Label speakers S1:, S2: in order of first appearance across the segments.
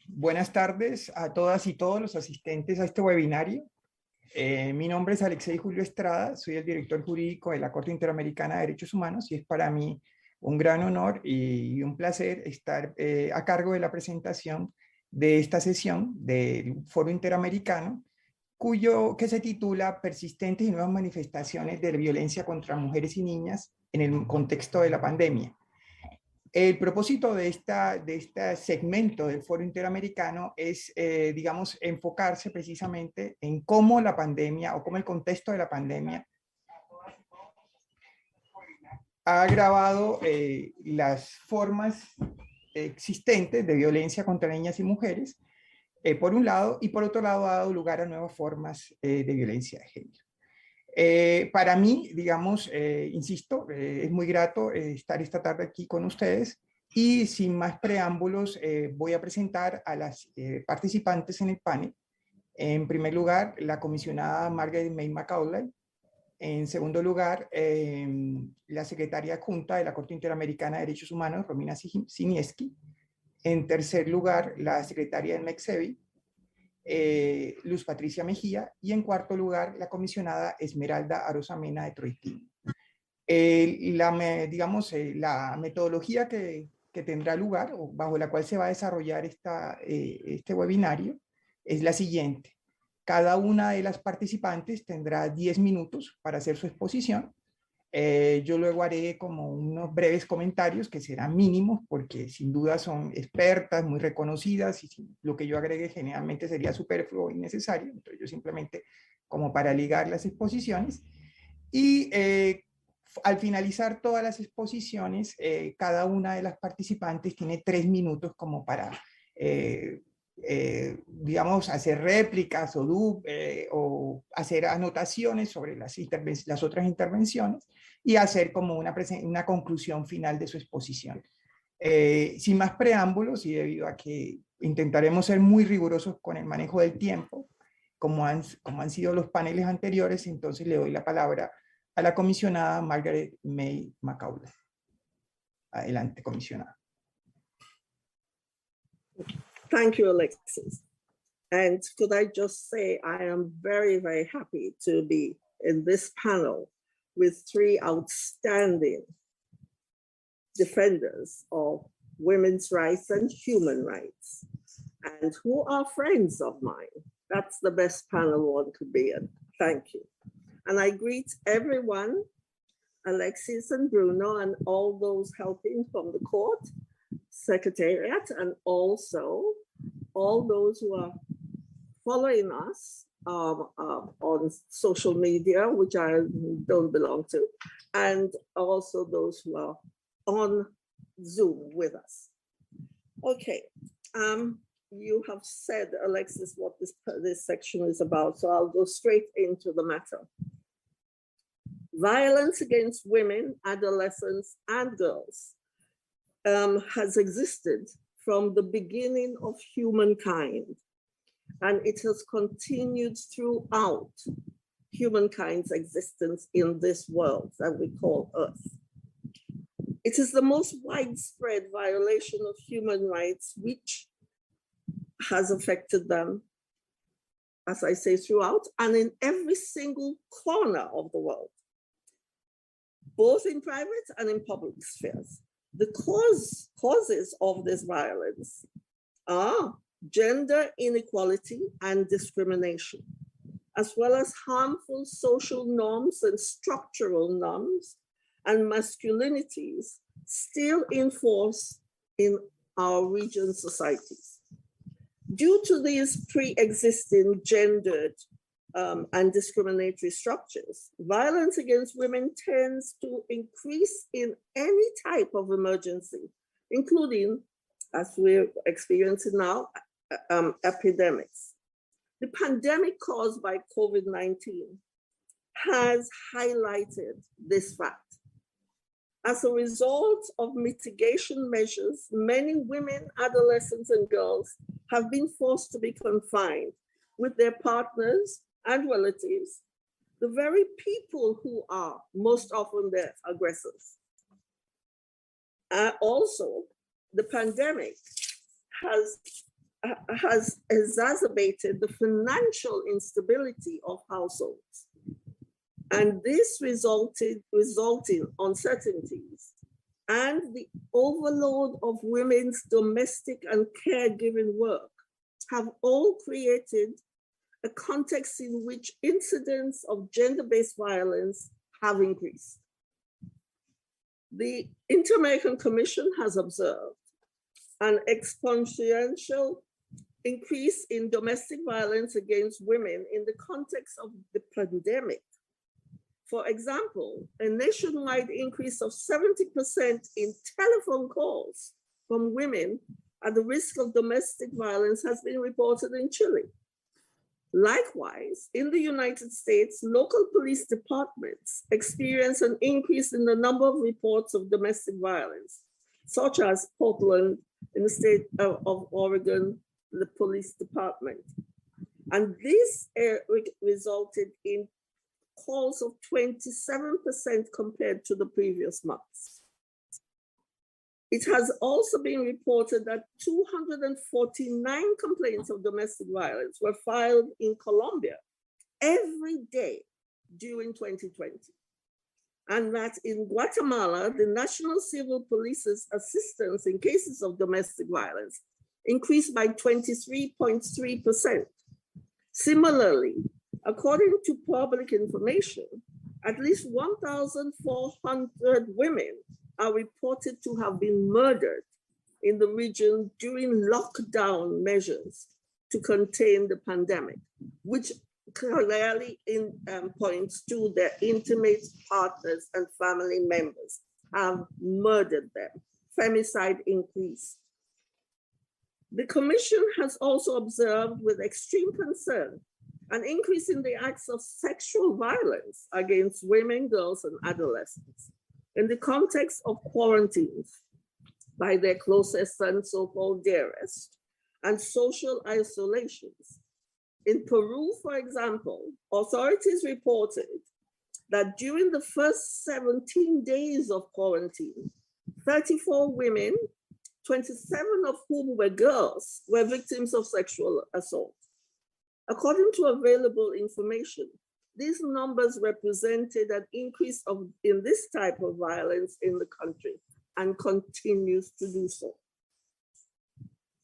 S1: Buenas tardes a todas y todos los asistentes a este webinario. Mi nombre es Alexei Julio Estrada, soy el director jurídico de la Corte Interamericana de Derechos Humanos y es para mí un gran honor y un placer estar a cargo de la presentación de esta sesión del Foro Interamericano, que se titula Persistentes y nuevas manifestaciones de violencia contra mujeres y niñas en el contexto de la pandemia. El propósito de este segmento del Foro Interamericano es, digamos, enfocarse precisamente en cómo la pandemia o cómo el contexto de la pandemia ha agravado las formas existentes de violencia contra niñas y mujeres, por un lado, y por otro lado ha dado lugar a nuevas formas de violencia de género. Para mí, digamos, insisto, es muy grato estar esta tarde aquí con ustedes y sin más preámbulos voy a presentar a las participantes en el panel. En primer lugar, la comisionada Margaret May Macaulay. En segundo lugar, la secretaria adjunta de la Corte Interamericana de Derechos Humanos, Romina Sinieski. En tercer lugar, la secretaria del MECSEVI, Luz Patricia Mejía, y en cuarto lugar la comisionada Esmeralda Arosamena de Troitín. La metodología que tendrá lugar o bajo la cual se va a desarrollar este webinario es la siguiente. Cada una de las participantes tendrá 10 minutos para hacer su exposición. Yo luego haré como unos breves comentarios que serán mínimos porque sin duda son expertas, muy reconocidas y lo que yo agregue generalmente sería superfluo o innecesario. Entonces yo simplemente como para ligar las exposiciones y al finalizar todas las exposiciones, cada una de las participantes tiene 3 minutos como para digamos, hacer réplicas o hacer anotaciones sobre las otras intervenciones y hacer como una conclusión final de su exposición. Sin más preámbulos y debido a que intentaremos ser muy rigurosos con el manejo del tiempo, como han sido los paneles anteriores, entonces le doy la palabra a la comisionada Margaret May Macaulay. Adelante, comisionada.
S2: Thank you, Alexis. And could I just say, I am very, very happy to be in this panel with 3 outstanding defenders of women's rights and human rights, and who are friends of mine. That's the best panel one could be in. Thank you. And I greet everyone, Alexis and Bruno, and all those helping from the court, secretariat, and also all those who are following us on social media, which I don't belong to, and also those who are on Zoom with us. Okay, you have said, Alexis, what this section is about, so I'll go straight into the matter. Violence against women, adolescents, and girls has existed from the beginning of humankind, and it has continued throughout humankind's existence in this world that we call Earth. It is the most widespread violation of human rights which has affected them, as I say, throughout and in every single corner of the world, both in private and in public spheres. The causes of this violence are gender inequality and discrimination, as well as harmful social norms and structural norms and masculinities still in force in our region societies. Due to these pre-existing gendered and discriminatory structures, violence against women tends to increase in any type of emergency, including, as we're experiencing now, epidemics. The pandemic caused by COVID-19 has highlighted this fact. As a result of mitigation measures, many women, adolescents, and girls have been forced to be confined with their partners and relatives, the very people who are most often their aggressors. Also, the pandemic has exacerbated the financial instability of households. And this resulting uncertainties and the overload of women's domestic and caregiving work have all created a context in which incidents of gender-based violence have increased. The Inter-American Commission has observed an exponential increase in domestic violence against women in the context of the pandemic. For example, a nationwide increase of 70% in telephone calls from women at the risk of domestic violence has been reported in Chile. Likewise, in the United States, local police departments experience an increase in the number of reports of domestic violence, such as Portland in the state of Oregon, the police department. And this resulted in calls of 27% compared to the previous months. It has also been reported that 249 complaints of domestic violence were filed in Colombia every day during 2020. And that in Guatemala, the National Civil Police's assistance in cases of domestic violence increased by 23.3%. Similarly, according to public information, at least 1,400 women are reported to have been murdered in the region during lockdown measures to contain the pandemic, which clearly points to their intimate partners and family members have murdered them. Femicide increased. The Commission has also observed with extreme concern an increase in the acts of sexual violence against women, girls, and adolescents in the context of quarantines by their closest and so-called dearest, and social isolations. In Peru, for example, authorities reported that during the first 17 days of quarantine, 34 women, 27 of whom were girls, were victims of sexual assault. According to available information, these numbers represented an increase in this type of violence in the country and continues to do so.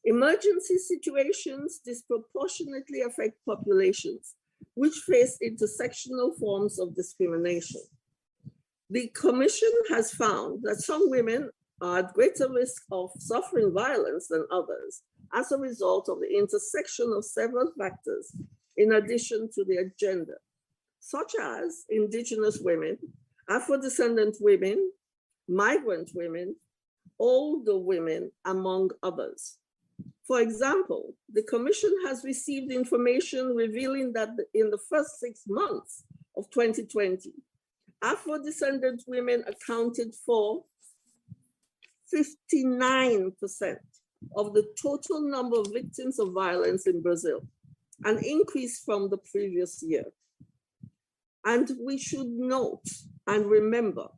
S2: Emergency situations disproportionately affect populations which face intersectional forms of discrimination. The Commission has found that some women are at greater risk of suffering violence than others as a result of the intersection of several factors in addition to their gender, such as Indigenous women, Afro-descendant women, migrant women, older women, among others. For example, the Commission has received information revealing that in the first 6 months of 2020, Afro-descendant women accounted for 59% of the total number of victims of violence in Brazil, an increase from the previous year. And we should note and remember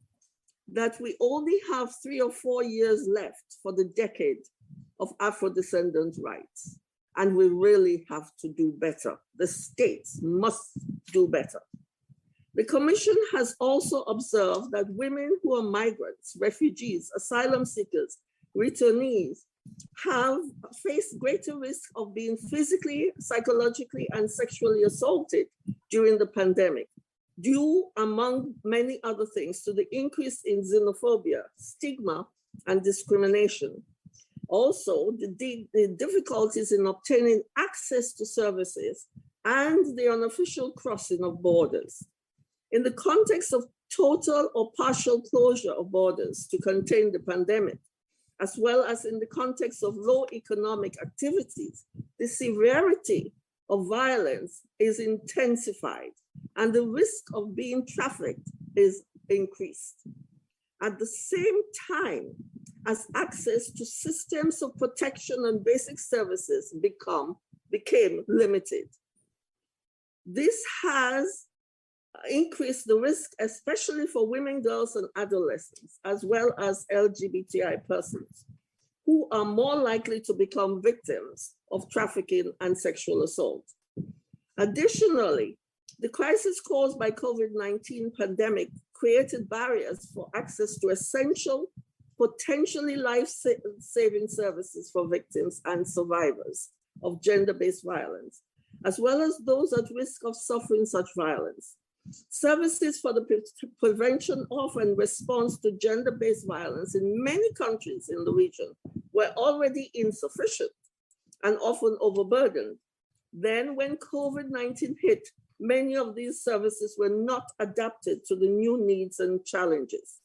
S2: that we only have 3 or 4 years left for the decade of Afro-descendant rights. And we really have to do better. The states must do better. The Commission has also observed that women who are migrants, refugees, asylum seekers, returnees, have faced greater risk of being physically, psychologically, and sexually assaulted during the pandemic, due, among many other things, to the increase in xenophobia, stigma, and discrimination. Also, the difficulties in obtaining access to services and the unofficial crossing of borders. In the context of total or partial closure of borders to contain the pandemic, as well as in the context of low economic activities, the severity of violence is intensified and the risk of being trafficked is increased. At the same time as access to systems of protection and basic services became limited. This has increased the risk, especially for women, girls, and adolescents, as well as LGBTI persons, who are more likely to become victims of trafficking and sexual assault. Additionally, the crisis caused by COVID-19 pandemic created barriers for access to essential, potentially life-saving services for victims and survivors of gender-based violence, as well as those at risk of suffering such violence. Services for the prevention of and response to gender-based violence in many countries in the region were already insufficient and often overburdened. Then when COVID-19 hit, many of these services were not adapted to the new needs and challenges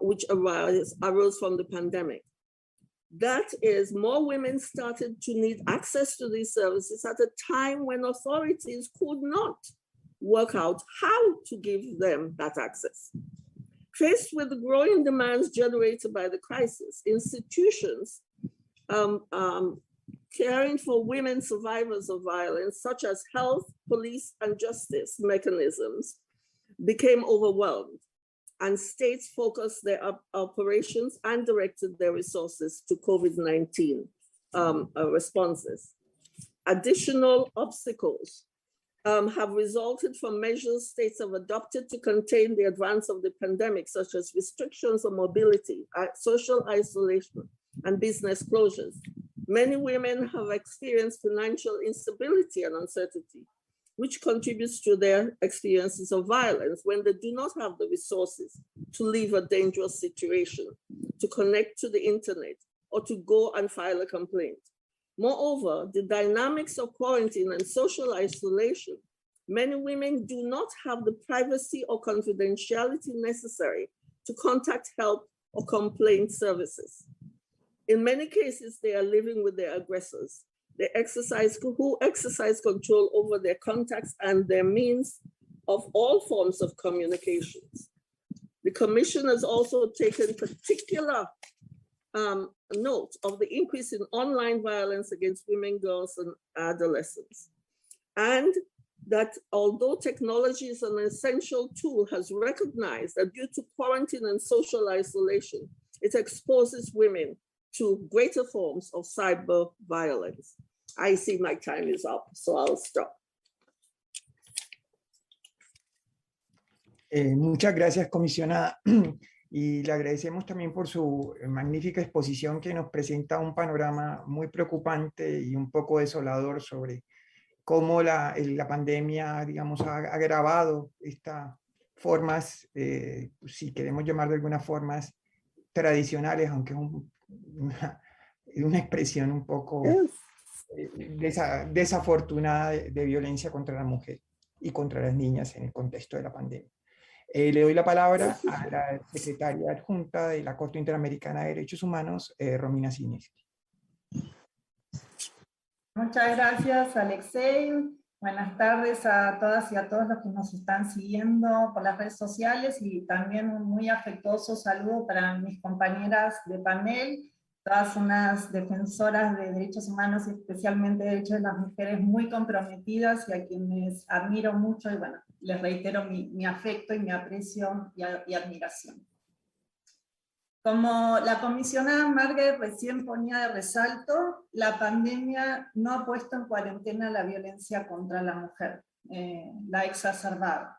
S2: which arose from the pandemic. That is, more women started to need access to these services at a time when authorities could not work out how to give them that access. Faced with the growing demands generated by the crisis, institutions caring for women survivors of violence, such as health, police, and justice mechanisms, became overwhelmed, and states focused their operations and directed their resources to COVID-19 responses. Additional obstacles have resulted from measures states have adopted to contain the advance of the pandemic, such as restrictions on mobility, social isolation, and business closures. Many women have experienced financial instability and uncertainty, which contributes to their experiences of violence when they do not have the resources to leave a dangerous situation, to connect to the internet, or to go and file a complaint. Moreover, the dynamics of quarantine and social isolation, many women do not have the privacy or confidentiality necessary to contact help or complaint services. In many cases, they are living with their aggressors. They who exercise control over their contacts and their means of all forms of communications. The Commission has also taken particular note of the increase in online violence against women, girls, and adolescents. And that although technology is an essential tool, has recognized that due to quarantine and social isolation, it exposes women to greater forms of cyber violence. I see my time is up, so I'll stop.
S1: Muchas gracias, comisionada. Y le agradecemos también por su magnífica exposición que nos presenta un panorama muy preocupante y un poco desolador sobre cómo la pandemia, digamos, ha agravado estas formas, si queremos llamar de algunas formas tradicionales, aunque es una expresión un poco desafortunada de violencia contra la mujer y contra las niñas en el contexto de la pandemia. Le doy la palabra a la secretaria adjunta de la Corte Interamericana de Derechos Humanos, Romina Siniski.
S3: Muchas gracias, Alexei. Buenas tardes a todas y a todos los que nos están siguiendo por las redes sociales, y también un muy afectuoso saludo para mis compañeras de panel, todas unas defensoras de derechos humanos y especialmente de derechos de las mujeres muy comprometidas y a quienes admiro mucho, y bueno, les reitero mi afecto y mi aprecio y admiración. Como la comisionada Margaret recién ponía de resalto, la pandemia no ha puesto en cuarentena la violencia contra la mujer, la ha exacerbado.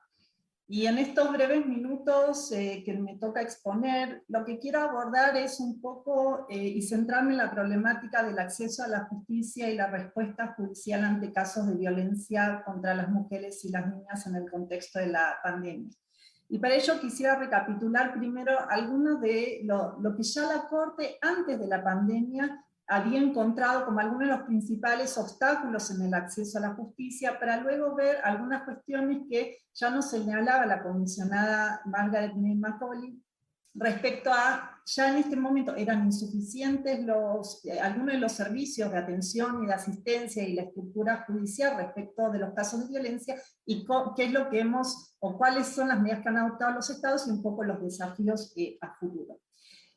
S3: Y en estos breves minutos que me toca exponer, lo que quiero abordar es un poco y centrarme en la problemática del acceso a la justicia y la respuesta judicial ante casos de violencia contra las mujeres y las niñas en el contexto de la pandemia. Y para ello quisiera recapitular primero algunos de lo que ya la Corte antes de la pandemia había encontrado como algunos de los principales obstáculos en el acceso a la justicia, para luego ver algunas cuestiones que ya nos señalaba la comisionada Margaret Macaulay respecto a, ya en este momento eran insuficientes algunos de los servicios de atención y de asistencia y la estructura judicial respecto de los casos de violencia, y qué es lo que o cuáles son las medidas que han adoptado los estados y un poco los desafíos a futuro.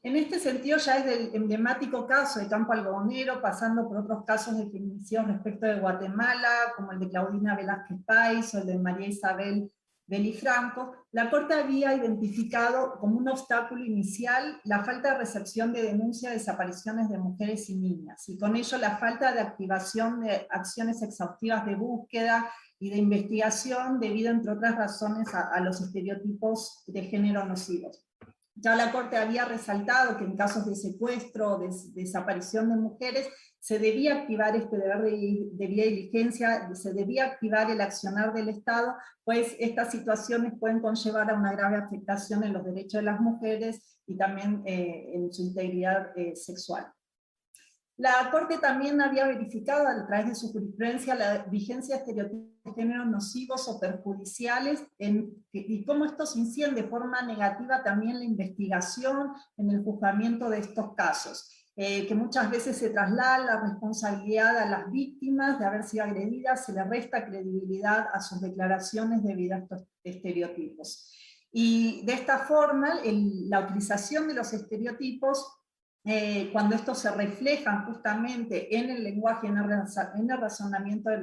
S3: En este sentido, ya desde el emblemático caso de Campo Algodonero, pasando por otros casos de feminicidio respecto de Guatemala, como el de Claudina Velázquez Pais o el de María Isabel Beli Franco, la Corte había identificado como un obstáculo inicial la falta de recepción de denuncia de desapariciones de mujeres y niñas, y con ello la falta de activación de acciones exhaustivas de búsqueda y de investigación debido, entre otras razones, a los estereotipos de género nocivos. Ya la Corte había resaltado que en casos de secuestro o de desaparición de mujeres se debía activar este deber de debida diligencia, se debía activar el accionar del Estado, pues estas situaciones pueden conllevar a una grave afectación en los derechos de las mujeres y también en su integridad sexual. La Corte también había verificado a través de su jurisprudencia la vigencia de estereotipos de género nocivos o perjudiciales y cómo estos inciden de forma negativa también la investigación en el juzgamiento de estos casos. Que muchas veces se traslada la responsabilidad a las víctimas de haber sido agredidas, se le resta credibilidad a sus declaraciones debido a estos estereotipos. Y de esta forma, la utilización de los estereotipos, cuando estos se reflejan justamente en el lenguaje, en el razonamiento de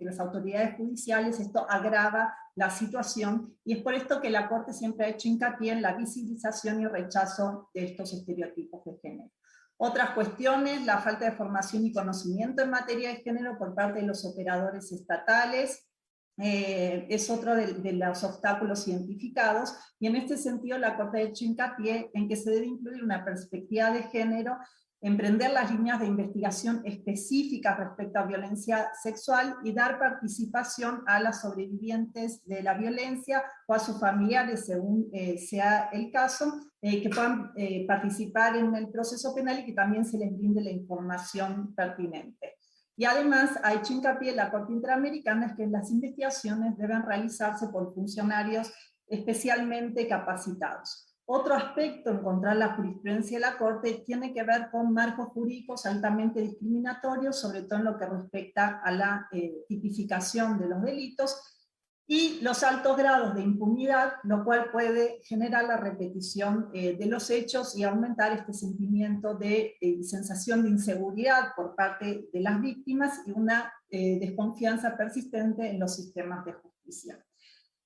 S3: las autoridades judiciales, esto agrava la situación, y es por esto que la Corte siempre ha hecho hincapié en la visibilización y rechazo de estos estereotipos de género. Otras cuestiones, la falta de formación y conocimiento en materia de género por parte de los operadores estatales, es otro de los obstáculos identificados, y en este sentido la Corte ha hecho hincapié en que se debe incluir una perspectiva de género, emprender las líneas de investigación específicas respecto a violencia sexual y dar participación a las sobrevivientes de la violencia o a sus familiares, según sea el caso, que puedan participar en el proceso penal y que también se les brinde la información pertinente. Y además ha hecho hincapié en la Corte Interamericana en que las investigaciones deben realizarse por funcionarios especialmente capacitados. Otro aspecto en contra de la jurisprudencia de la Corte tiene que ver con marcos jurídicos altamente discriminatorios, sobre todo en lo que respecta a la tipificación de los delitos, y los altos grados de impunidad, lo cual puede generar la repetición de los hechos y aumentar este sentimiento de sensación de inseguridad por parte de las víctimas y una desconfianza persistente en los sistemas de justicia.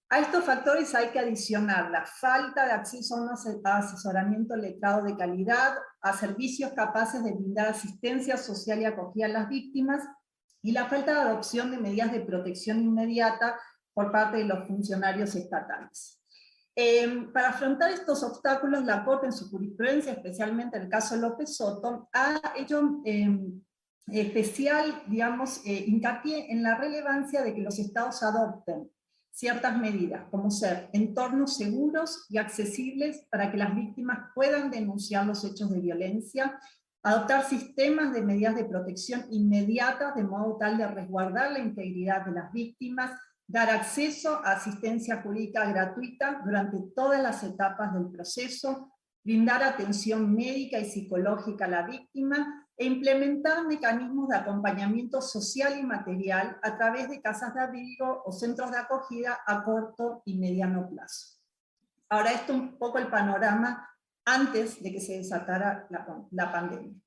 S3: A estos factores hay que adicionar la falta de acceso a un asesoramiento letrado de calidad, a servicios capaces de brindar asistencia social y acogida a las víctimas, y la falta de adopción de medidas de protección inmediata por parte de los funcionarios estatales. Para afrontar estos obstáculos, la Corte en su jurisprudencia, especialmente en el caso de López Soto, ha hecho especial, hincapié en la relevancia de que los estados adopten ciertas medidas, como ser entornos seguros y accesibles para que las víctimas puedan denunciar los hechos de violencia, adoptar sistemas de medidas de protección inmediatas de modo tal de resguardar la integridad de las víctimas, dar acceso a asistencia jurídica gratuita durante todas las etapas del proceso, brindar atención médica y psicológica a la víctima, e implementar mecanismos de acompañamiento social y material a través de casas de abrigo o centros de acogida a corto y mediano plazo. Ahora, esto es un poco el panorama antes de que se desatara la pandemia.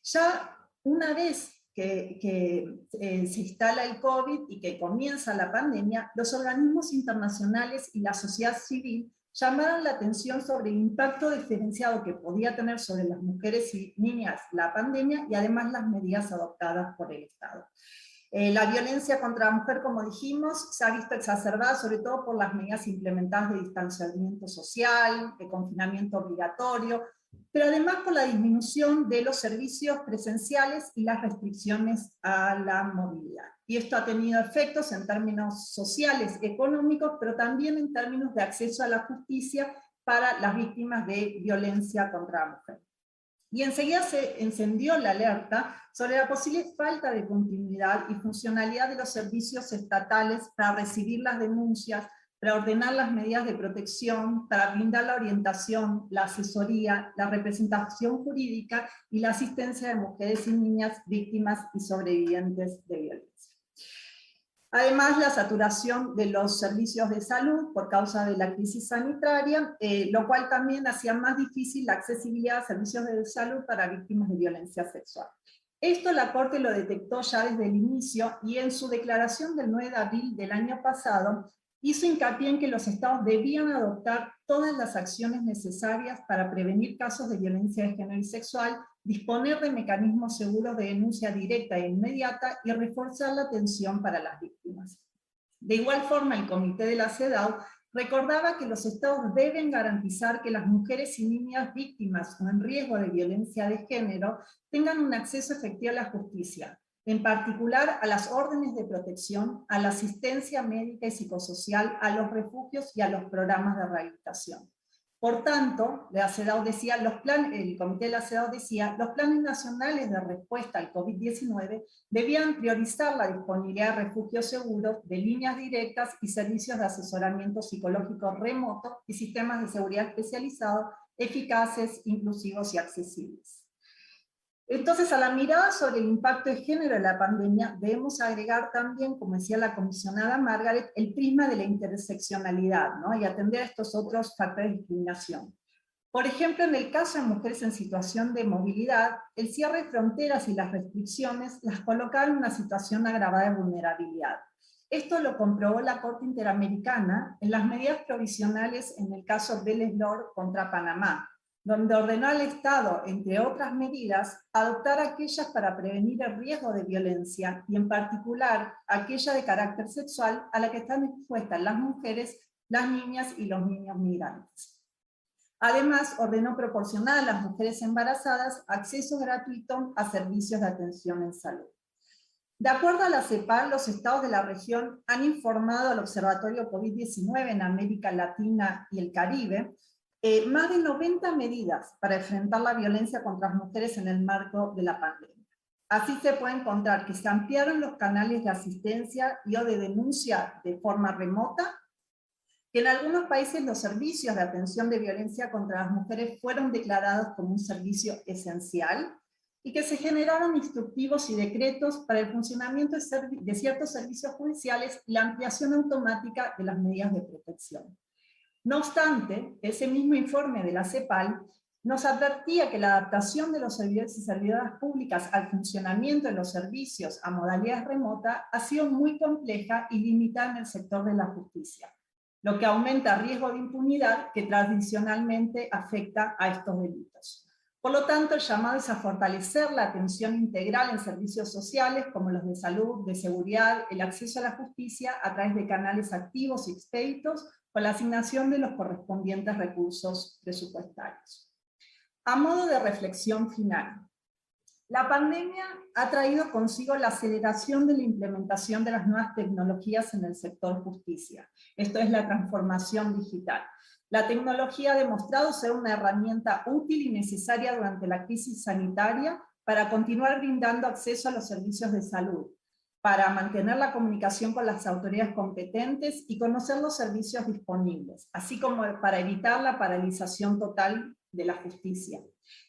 S3: Ya una vez que se instala el COVID y que comienza la pandemia, los organismos internacionales y la sociedad civil llamaron la atención sobre el impacto diferenciado que podía tener sobre las mujeres y niñas la pandemia, y además las medidas adoptadas por el Estado. La violencia contra la mujer, como dijimos, se ha visto exacerbada sobre todo por las medidas implementadas de distanciamiento social, de confinamiento obligatorio, pero además por la disminución de los servicios presenciales y las restricciones a la movilidad. Y esto ha tenido efectos en términos sociales, económicos, pero también en términos de acceso a la justicia para las víctimas de violencia contra la mujer. Y enseguida se encendió la alerta sobre la posible falta de continuidad y funcionalidad de los servicios estatales para recibir las denuncias, para ordenar las medidas de protección, para brindar la orientación, la asesoría, la representación jurídica y la asistencia de mujeres y niñas víctimas y sobrevivientes de violencia. Además, la saturación de los servicios de salud por causa de la crisis sanitaria, lo cual también hacía más difícil la accesibilidad a servicios de salud para víctimas de violencia sexual. Esto la Corte lo detectó ya desde el inicio, y en su declaración del 9 de abril del año pasado hizo hincapié en que los estados debían adoptar todas las acciones necesarias para prevenir casos de violencia de género y sexual, disponer de mecanismos seguros de denuncia directa e inmediata y reforzar la atención para las víctimas. De igual forma, el Comité de la CEDAW recordaba que los estados deben garantizar que las mujeres y niñas víctimas o en riesgo de violencia de género tengan un acceso efectivo a la justicia, en particular a las órdenes de protección, a la asistencia médica y psicosocial, a los refugios y a los programas de rehabilitación. Por tanto, la CEDAW decía, el Comité de la CEDAW decía, los planes nacionales de respuesta al COVID-19 debían priorizar la disponibilidad de refugios seguros, de líneas directas y servicios de asesoramiento psicológico remoto y sistemas de seguridad especializados, eficaces, inclusivos y accesibles. Entonces, a la mirada sobre el impacto de género de la pandemia, debemos agregar también, como decía la comisionada Margaret, el prisma de la interseccionalidad, ¿no? Y atender a estos otros factores de discriminación. Por ejemplo, en el caso de mujeres en situación de movilidad, el cierre de fronteras y las restricciones las colocaban en una situación agravada de vulnerabilidad. Esto lo comprobó la Corte Interamericana en las medidas provisionales en el caso Vélez-Lor contra Panamá, donde ordenó al Estado, entre otras medidas, adoptar aquellas para prevenir el riesgo de violencia, y en particular aquella de carácter sexual a la que están expuestas las mujeres, las niñas y los niños migrantes. Además, ordenó proporcionar a las mujeres embarazadas acceso gratuito a servicios de atención en salud. De acuerdo a la CEPAL, los estados de la región han informado al Observatorio COVID-19 en América Latina y el Caribe más de 90 medidas para enfrentar la violencia contra las mujeres en el marco de la pandemia. Así se puede encontrar que se ampliaron los canales de asistencia y o de denuncia de forma remota, que en algunos países los servicios de atención de violencia contra las mujeres fueron declarados como un servicio esencial, y que se generaron instructivos y decretos para el funcionamiento de ciertos servicios judiciales y la ampliación automática de las medidas de protección. No obstante, ese mismo informe de la CEPAL nos advertía que la adaptación de los servidores y servidoras públicas al funcionamiento de los servicios a modalidades remotas ha sido muy compleja y limitada en el sector de la justicia, lo que aumenta el riesgo de impunidad que tradicionalmente afecta a estos delitos. Por lo tanto, el llamado es a fortalecer la atención integral en servicios sociales como los de salud, de seguridad, el acceso a la justicia a través de canales activos y expeditos, con la asignación de los correspondientes recursos presupuestarios. A modo de reflexión final, la pandemia ha traído consigo la aceleración de la implementación de las nuevas tecnologías en el sector justicia. Esto es la transformación digital. La tecnología ha demostrado ser una herramienta útil y necesaria durante la crisis sanitaria para continuar brindando acceso a los servicios de salud, para mantener la comunicación con las autoridades competentes y conocer los servicios disponibles, así como para evitar la paralización total de la justicia.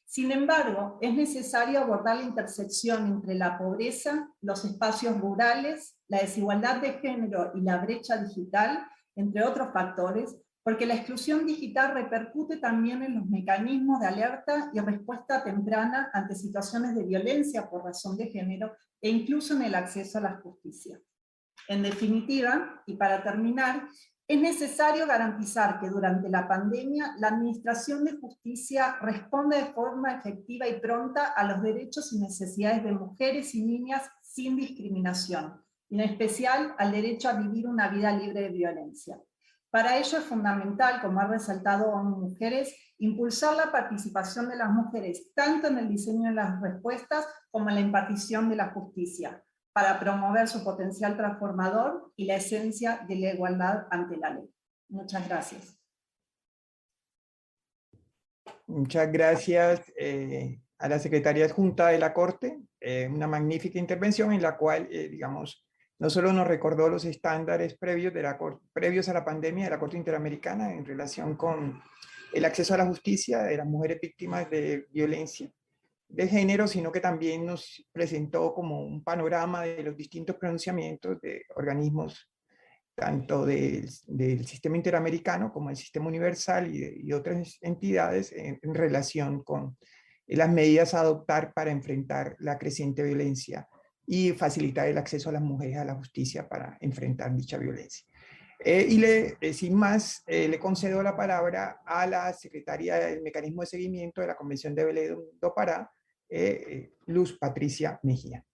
S3: Sin embargo, es necesario abordar la intersección entre la pobreza, los espacios rurales, la desigualdad de género y la brecha digital, entre otros factores, porque la exclusión digital repercute también en los mecanismos de alerta y respuesta temprana ante situaciones de violencia por razón de género, e incluso en el acceso a la justicia. En definitiva, y para terminar, es necesario garantizar que durante la pandemia la Administración de Justicia responda de forma efectiva y pronta a los derechos y necesidades de mujeres y niñas sin discriminación, y en especial al derecho a vivir una vida libre de violencia. Para ello es fundamental, como ha resaltado ONU Mujeres, impulsar la participación de las mujeres tanto en el diseño de las respuestas como en la impartición de la justicia, para promover su potencial transformador y la esencia de la igualdad ante la ley. Muchas gracias.
S1: Muchas gracias a la Secretaría Adjunta de la Corte, una magnífica intervención en la cual, digamos, no solo nos recordó los estándares previos a la pandemia de la Corte Interamericana en relación con el acceso a la justicia de las mujeres víctimas de violencia de género, sino que también nos presentó como un panorama de los distintos pronunciamientos de organismos, tanto del sistema interamericano como del sistema universal y otras entidades en relación con las medidas a adoptar para enfrentar la creciente violencia y facilitar el acceso a las mujeres a la justicia para enfrentar dicha violencia. Sin más, le concedo la palabra a la secretaria del Mecanismo de Seguimiento de la Convención de Belén do Pará, Luz Patricia Mejía.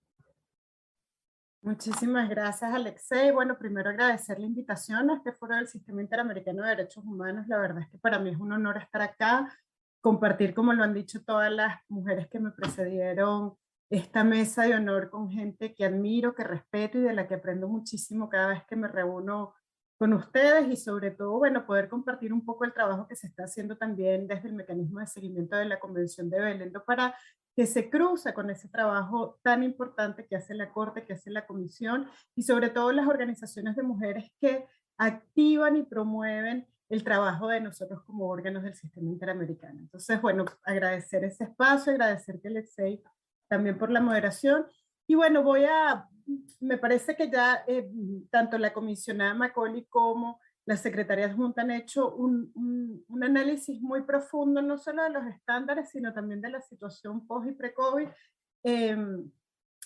S4: Muchísimas gracias, Alexei. Bueno, primero agradecer la invitación a este foro del Sistema Interamericano de Derechos Humanos. La verdad es que para mí es un honor estar acá, compartir, como lo han dicho todas las mujeres que me precedieron, esta mesa de honor con gente que admiro, que respeto y de la que aprendo muchísimo cada vez que me reúno con ustedes, y sobre todo, bueno, poder compartir un poco el trabajo que se está haciendo también desde el Mecanismo de Seguimiento de la Convención de Belén do Pará, que se cruza con ese trabajo tan importante que hace la Corte, que hace la Comisión, y sobre todo las organizaciones de mujeres que activan y promueven el trabajo de nosotros como órganos del sistema interamericano. Entonces, bueno, agradecer ese espacio, agradecerte, Alexei, también por la moderación. Y bueno, me parece que ya tanto la comisionada Macaulay como las secretarias juntas han hecho un análisis muy profundo, no solo de los estándares, sino también de la situación post y pre-COVID.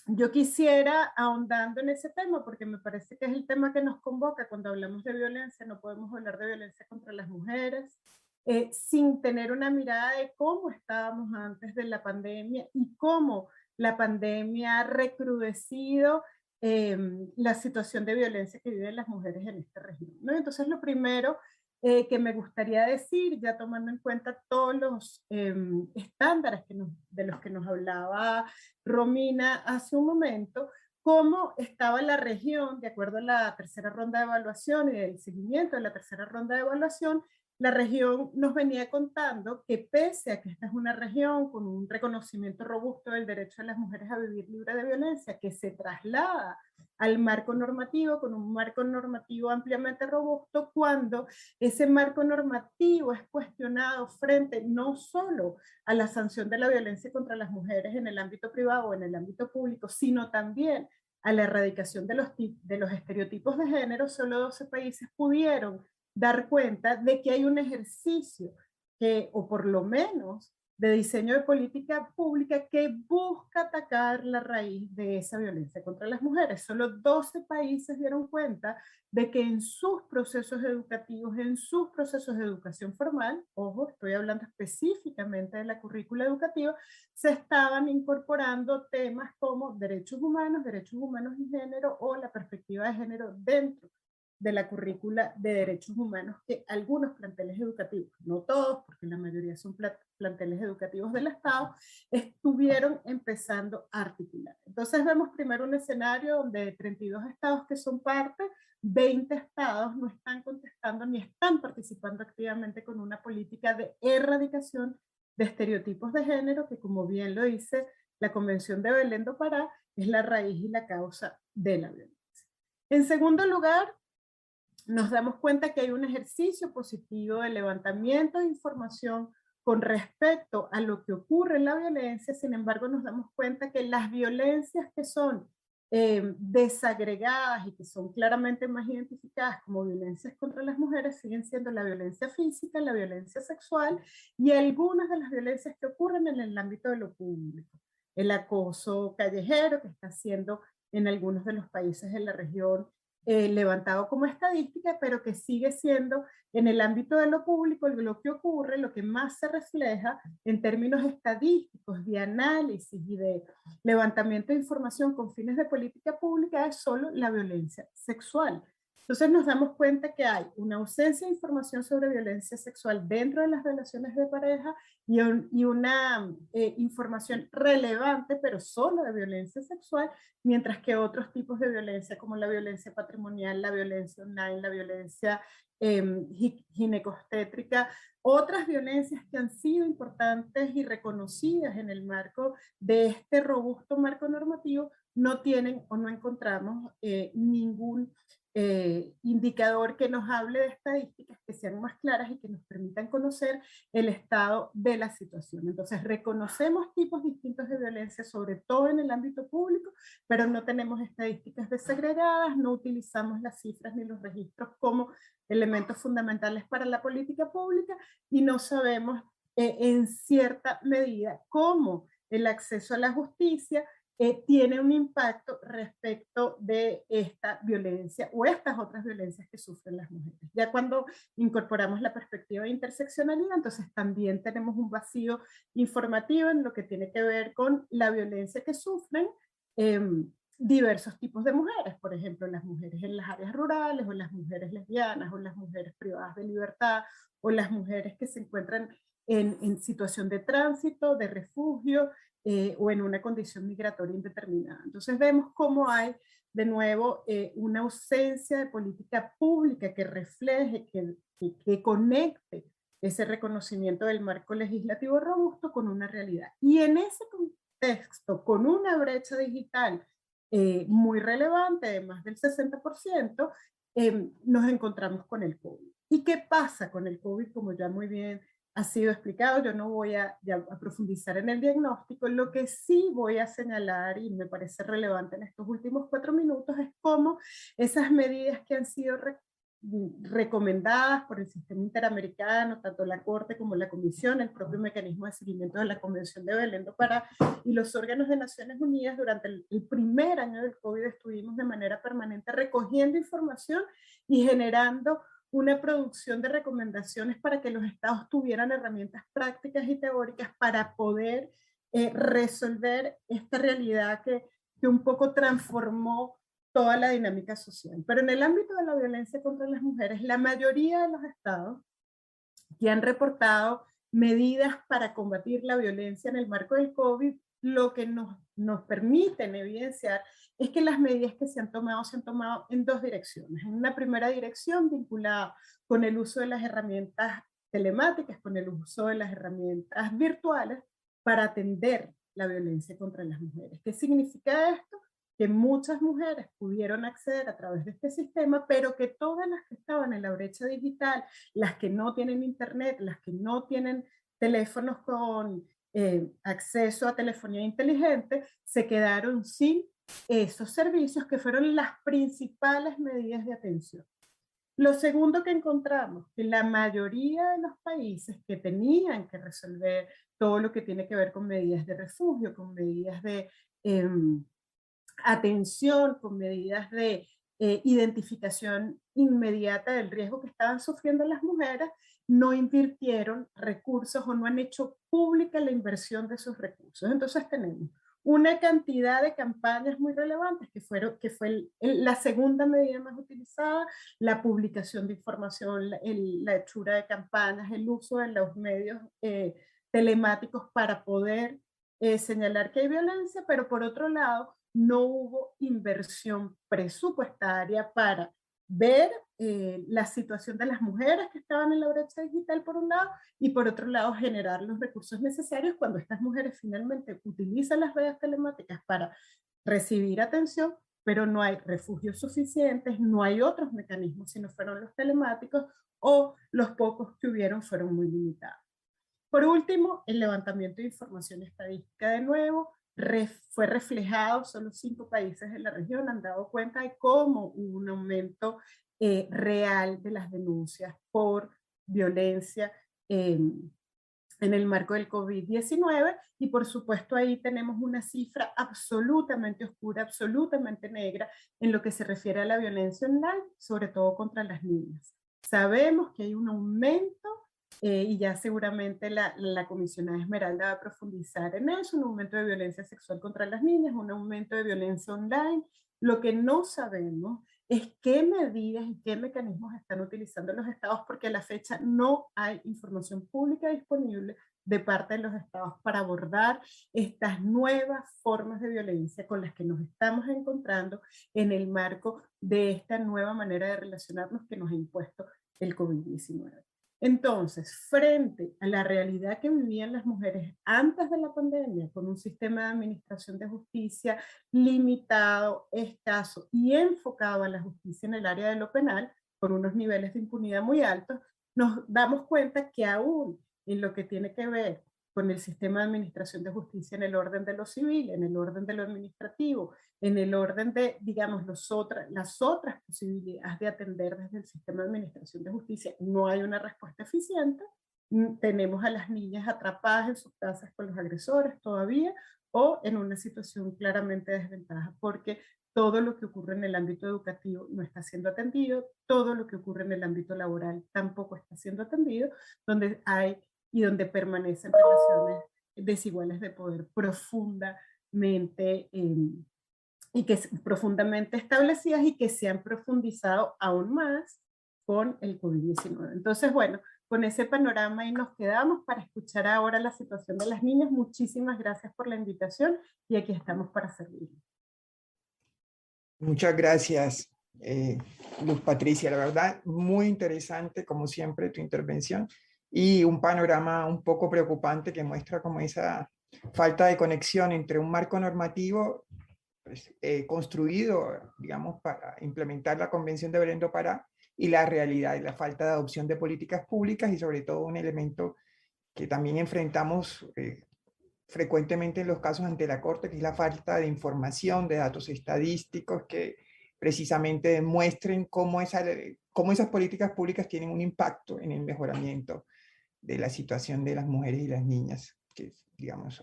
S4: Yo quisiera, ahondando en ese tema, porque me parece que es el tema que nos convoca cuando hablamos de violencia, no podemos hablar de violencia contra las mujeres, sin tener una mirada de cómo estábamos antes de la pandemia y cómo la pandemia ha recrudecido la situación de violencia que viven las mujeres en esta región, ¿no? Entonces, lo primero que me gustaría decir, ya tomando en cuenta todos los estándares de los que nos hablaba Romina hace un momento, cómo estaba la región, de acuerdo a la tercera ronda de evaluación y el seguimiento de la tercera ronda de evaluación. La región nos venía contando que pese a que esta es una región con un reconocimiento robusto del derecho de las mujeres a vivir libre de violencia, que se traslada al marco normativo, con un marco normativo ampliamente robusto, cuando ese marco normativo es cuestionado frente no solo a la sanción de la violencia contra las mujeres en el ámbito privado o en el ámbito público, sino también a la erradicación de los estereotipos de género. Solo 12 países pudieron dar cuenta de que hay un ejercicio o por lo menos de diseño de política pública que busca atacar la raíz de esa violencia contra las mujeres. Solo 12 países dieron cuenta de que en sus procesos educativos, en sus procesos de educación formal, ojo, estoy hablando específicamente de la currícula educativa, se estaban incorporando temas como derechos humanos y género, o la perspectiva de género dentro de la currícula de derechos humanos que algunos planteles educativos, no todos, porque la mayoría son planteles educativos del Estado, estuvieron empezando a articular. Entonces vemos primero un escenario donde 32 estados que son parte, 20 estados no están contestando ni están participando activamente con una política de erradicación de estereotipos de género, que, como bien lo dice la Convención de Belén do Pará, es la raíz y la causa de la violencia. En segundo lugar, nos damos cuenta que hay un ejercicio positivo de levantamiento de información con respecto a lo que ocurre en la violencia. Sin embargo, nos damos cuenta que las violencias que son desagregadas y que son claramente más identificadas como violencias contra las mujeres siguen siendo la violencia física, la violencia sexual y algunas de las violencias que ocurren en el ámbito de lo público. El acoso callejero, que está siendo en algunos de los países de la región levantado como estadística, pero que sigue siendo en el ámbito de lo público lo que ocurre, lo que más se refleja en términos estadísticos, de análisis y de levantamiento de información con fines de política pública, es solo la violencia sexual. Entonces nos damos cuenta que hay una ausencia de información sobre violencia sexual dentro de las relaciones de pareja y una información relevante, pero solo de violencia sexual, mientras que otros tipos de violencia, como la violencia patrimonial, la violencia online, la violencia ginecostétrica, otras violencias que han sido importantes y reconocidas en el marco de este robusto marco normativo, no tienen o no encontramos ningún indicador que nos hable de estadísticas que sean más claras y que nos permitan conocer el estado de la situación. Entonces, reconocemos tipos distintos de violencia, sobre todo en el ámbito público, pero no tenemos estadísticas desagregadas, no utilizamos las cifras ni los registros como elementos fundamentales para la política pública y no sabemos en cierta medida cómo el acceso a la justicia tiene un impacto respecto de esta violencia o estas otras violencias que sufren las mujeres. Ya cuando incorporamos la perspectiva de interseccionalidad, entonces también tenemos un vacío informativo en lo que tiene que ver con la violencia que sufren diversos tipos de mujeres, por ejemplo, las mujeres en las áreas rurales, o las mujeres lesbianas, o las mujeres privadas de libertad, o las mujeres que se encuentran en situación de tránsito, de refugio, o en una condición migratoria indeterminada. Entonces vemos cómo hay de nuevo una ausencia de política pública que refleje, que conecte ese reconocimiento del marco legislativo robusto con una realidad. Y en ese contexto, con una brecha digital muy relevante, de más del 60%, nos encontramos con el COVID. ¿Y qué pasa con el COVID? Como ya muy bien ha sido explicado, yo no voy a profundizar en el diagnóstico. Lo que sí voy a señalar, y me parece relevante en estos últimos 4 minutos, es cómo esas medidas que han sido recomendadas por el sistema interamericano, tanto la Corte como la Comisión, el propio mecanismo de seguimiento de la Convención de Belén do Pará y los órganos de Naciones Unidas, durante el primer año del COVID estuvimos de manera permanente recogiendo información y generando una producción de recomendaciones para que los estados tuvieran herramientas prácticas y teóricas para poder resolver esta realidad que un poco transformó toda la dinámica social. Pero en el ámbito de la violencia contra las mujeres, la mayoría de los estados que han reportado medidas para combatir la violencia en el marco del COVID, lo que nos permiten evidenciar es que las medidas que se han tomado en 2 direcciones. En una primera dirección vinculada con el uso de las herramientas telemáticas, con el uso de las herramientas virtuales para atender la violencia contra las mujeres. ¿Qué significa esto? Que muchas mujeres pudieron acceder a través de este sistema, pero que todas las que estaban en la brecha digital, las que no tienen internet, las que no tienen teléfonos con acceso a telefonía inteligente, se quedaron sin esos servicios que fueron las principales medidas de atención. Lo segundo que encontramos, que la mayoría de los países que tenían que resolver todo lo que tiene que ver con medidas de refugio, con medidas de atención, con medidas de identificación inmediata del riesgo que estaban sufriendo las mujeres, no invirtieron recursos o no han hecho pública la inversión de esos recursos. Entonces tenemos una cantidad de campañas muy relevantes, que fue la segunda medida más utilizada, la publicación de información, la hechura de campañas, el uso de los medios telemáticos para poder señalar que hay violencia, pero por otro lado, no hubo inversión presupuestaria para ver la situación de las mujeres que estaban en la brecha digital por un lado, y por otro lado generar los recursos necesarios cuando estas mujeres finalmente utilizan las redes telemáticas para recibir atención, pero no hay refugios suficientes, no hay otros mecanismos si no fueron los telemáticos, o los pocos que hubieron fueron muy limitados. Por último, el levantamiento de información estadística de nuevo fue reflejado. Solo 5 países de la región han dado cuenta de cómo hubo un aumento real de las denuncias por violencia en el marco del COVID-19, y por supuesto ahí tenemos una cifra absolutamente oscura, absolutamente negra en lo que se refiere a la violencia online, sobre todo contra las niñas. Sabemos que hay un aumento y ya seguramente la comisionada Esmeralda va a profundizar en eso, un aumento de violencia sexual contra las niñas, un aumento de violencia online. Lo que no sabemos es qué medidas y qué mecanismos están utilizando los estados, porque a la fecha no hay información pública disponible de parte de los estados para abordar estas nuevas formas de violencia con las que nos estamos encontrando en el marco de esta nueva manera de relacionarnos que nos ha impuesto el COVID-19. Entonces, frente a la realidad que vivían las mujeres antes de la pandemia, con un sistema de administración de justicia limitado, escaso y enfocado a la justicia en el área de lo penal, con unos niveles de impunidad muy altos, nos damos cuenta que aún en lo que tiene que ver con el sistema de administración de justicia en el orden de lo civil, en el orden de lo administrativo, en el orden de, digamos, las otras posibilidades de atender desde el sistema de administración de justicia, no hay una respuesta eficiente. Tenemos a las niñas atrapadas en sus casas con los agresores todavía, o en una situación claramente de desventaja, porque todo lo que ocurre en el ámbito educativo no está siendo atendido, todo lo que ocurre en el ámbito laboral tampoco está siendo atendido, donde hay y donde permanecen relaciones desiguales de poder profundamente profundamente establecidas y que se han profundizado aún más con el COVID-19. Entonces, bueno, con ese panorama ahí nos quedamos para escuchar ahora la situación de las niñas. Muchísimas gracias por la invitación y aquí estamos para servir.
S1: Muchas gracias, Luz Patricia. La verdad, muy interesante, como siempre, tu intervención y un panorama un poco preocupante que muestra como esa falta de conexión entre un marco normativo pues, construido, digamos, para implementar la Convención de Belén do Pará y la realidad y la falta de adopción de políticas públicas y sobre todo un elemento que también enfrentamos frecuentemente en los casos ante la Corte, que es la falta de información, de datos estadísticos que precisamente demuestren cómo esas políticas públicas tienen un impacto en el mejoramiento de la situación de las mujeres y las niñas, que digamos,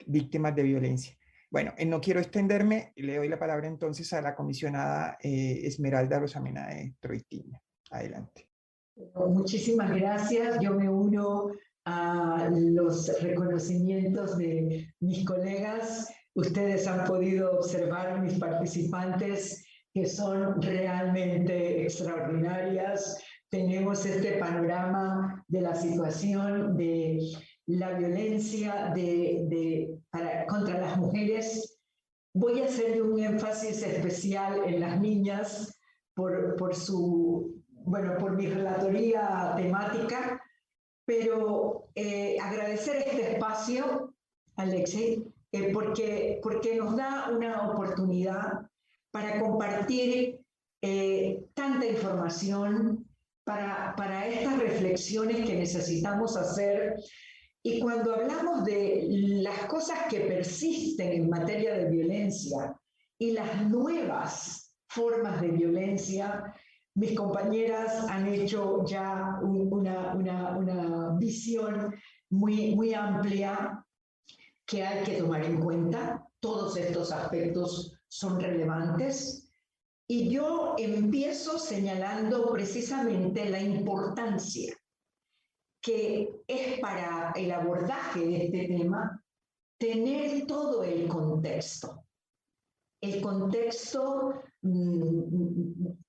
S1: víctimas de violencia. Bueno, no quiero extenderme, le doy la palabra entonces a la comisionada Esmeralda Rosamena de Troitiño. Adelante.
S5: Muchísimas gracias. Yo me uno a los reconocimientos de mis colegas. Ustedes han podido observar, mis participantes, que son realmente extraordinarias. Tenemos este panorama de la situación de la violencia contra las mujeres. Voy a hacer un énfasis especial en las niñas por mi relatoría temática, pero agradecer este espacio, Alexei, porque nos da una oportunidad para compartir tanta información para estas reflexiones que necesitamos hacer. Y cuando hablamos de las cosas que persisten en materia de violencia y las nuevas formas de violencia, mis compañeras han hecho ya una visión muy amplia que hay que tomar en cuenta. Todos estos aspectos son relevantes. Y yo empiezo señalando precisamente la importancia que es para el abordaje de este tema tener todo el contexto. El contexto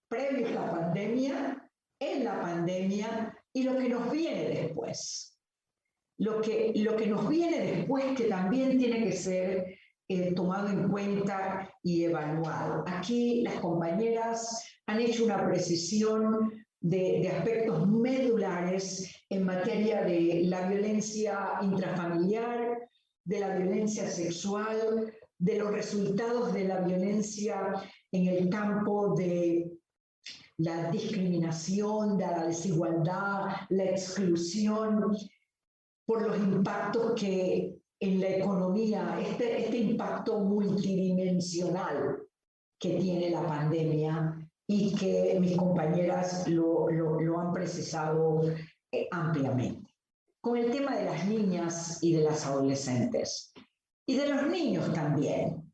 S5: previo a la pandemia, en la pandemia y lo que nos viene después. Lo que nos viene después que también tiene que ser tomado en cuenta y evaluado. Aquí las compañeras han hecho una precisión de aspectos medulares en materia de la violencia intrafamiliar, de la violencia sexual, de los resultados de la violencia en el campo de la discriminación, de la desigualdad, la exclusión, por los impactos que en la economía, este impacto multidimensional que tiene la pandemia y que mis compañeras lo han precisado ampliamente. Con el tema de las niñas y de las adolescentes, y de los niños también,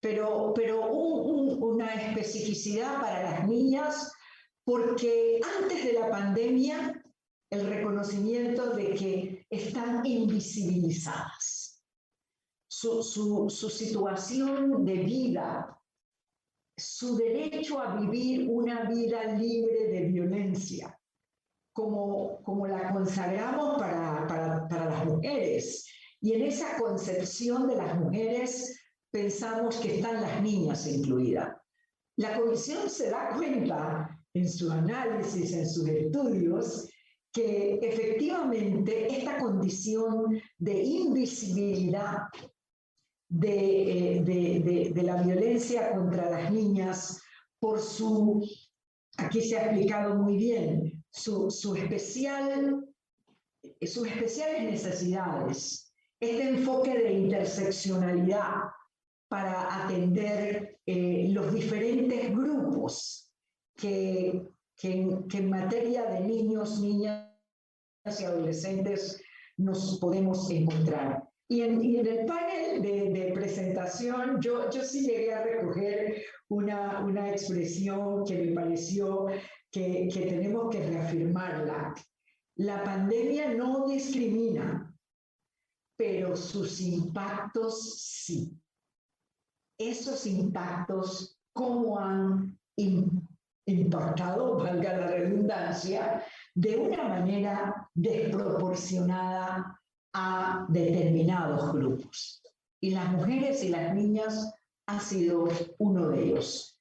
S5: pero una especificidad para las niñas, porque antes de la pandemia, el reconocimiento de que están invisibilizadas. Su situación de vida, su derecho a vivir una vida libre de violencia, como la consagramos para las mujeres. Y en esa concepción de las mujeres pensamos que están las niñas incluidas. La Comisión se da cuenta en su análisis, en sus estudios, que efectivamente esta condición de invisibilidad de la violencia contra las niñas por aquí se ha explicado muy bien, sus especiales necesidades, este enfoque de interseccionalidad para atender los diferentes grupos que en materia de niños, niñas y adolescentes nos podemos encontrar. Y en el panel de presentación, yo sí llegué a recoger una expresión que me pareció que tenemos que reafirmarla. La pandemia no discrimina, pero sus impactos sí. Esos impactos, ¿cómo han impactado, valga la redundancia, de una manera desproporcionada a determinados grupos? Y las mujeres y las niñas han sido uno de ellos.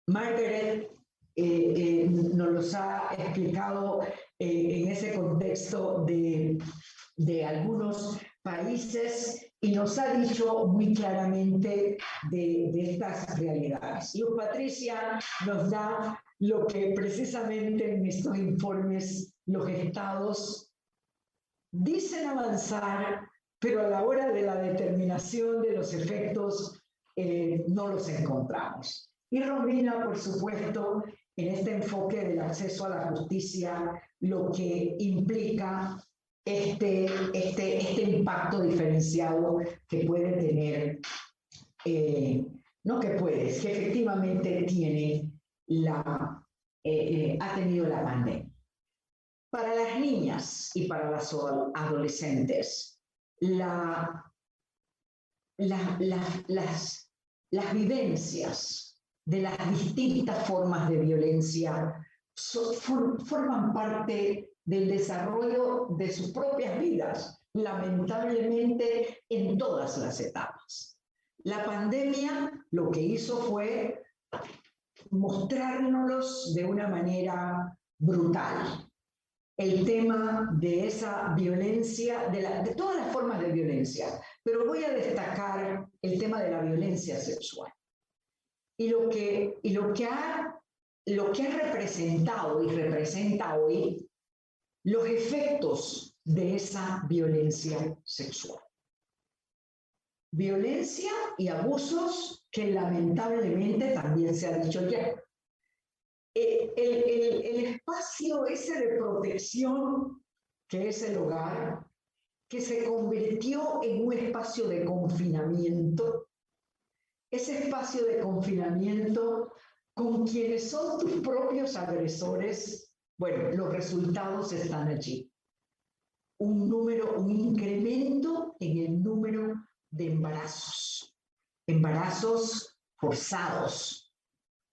S5: Margaret nos los ha explicado en ese contexto de algunos países y nos ha dicho muy claramente de estas realidades. Luz Patricia nos da lo que precisamente en estos informes los estados dicen avanzar, pero a la hora de la determinación de los efectos no los encontramos. Y Romina, por supuesto, en este enfoque del acceso a la justicia, lo que implica este impacto diferenciado que puede tener, no que puede, que efectivamente tiene ha tenido la pandemia. Para las niñas y para las adolescentes, las vivencias de las distintas formas de violencia forman parte del desarrollo de sus propias vidas, lamentablemente en todas las etapas. La pandemia lo que hizo fue mostrárnoslos de una manera brutal. El tema de esa violencia, de todas las formas de violencia, pero voy a destacar el tema de la violencia sexual. Y lo que ha representado y representa hoy los efectos de esa violencia sexual. Violencia y abusos que lamentablemente también se ha dicho ya. El espacio ese de protección que es el hogar, que se convirtió en un espacio de confinamiento, ese espacio de confinamiento con quienes son tus propios agresores, bueno, los resultados están allí. Un incremento en el número de embarazos forzados,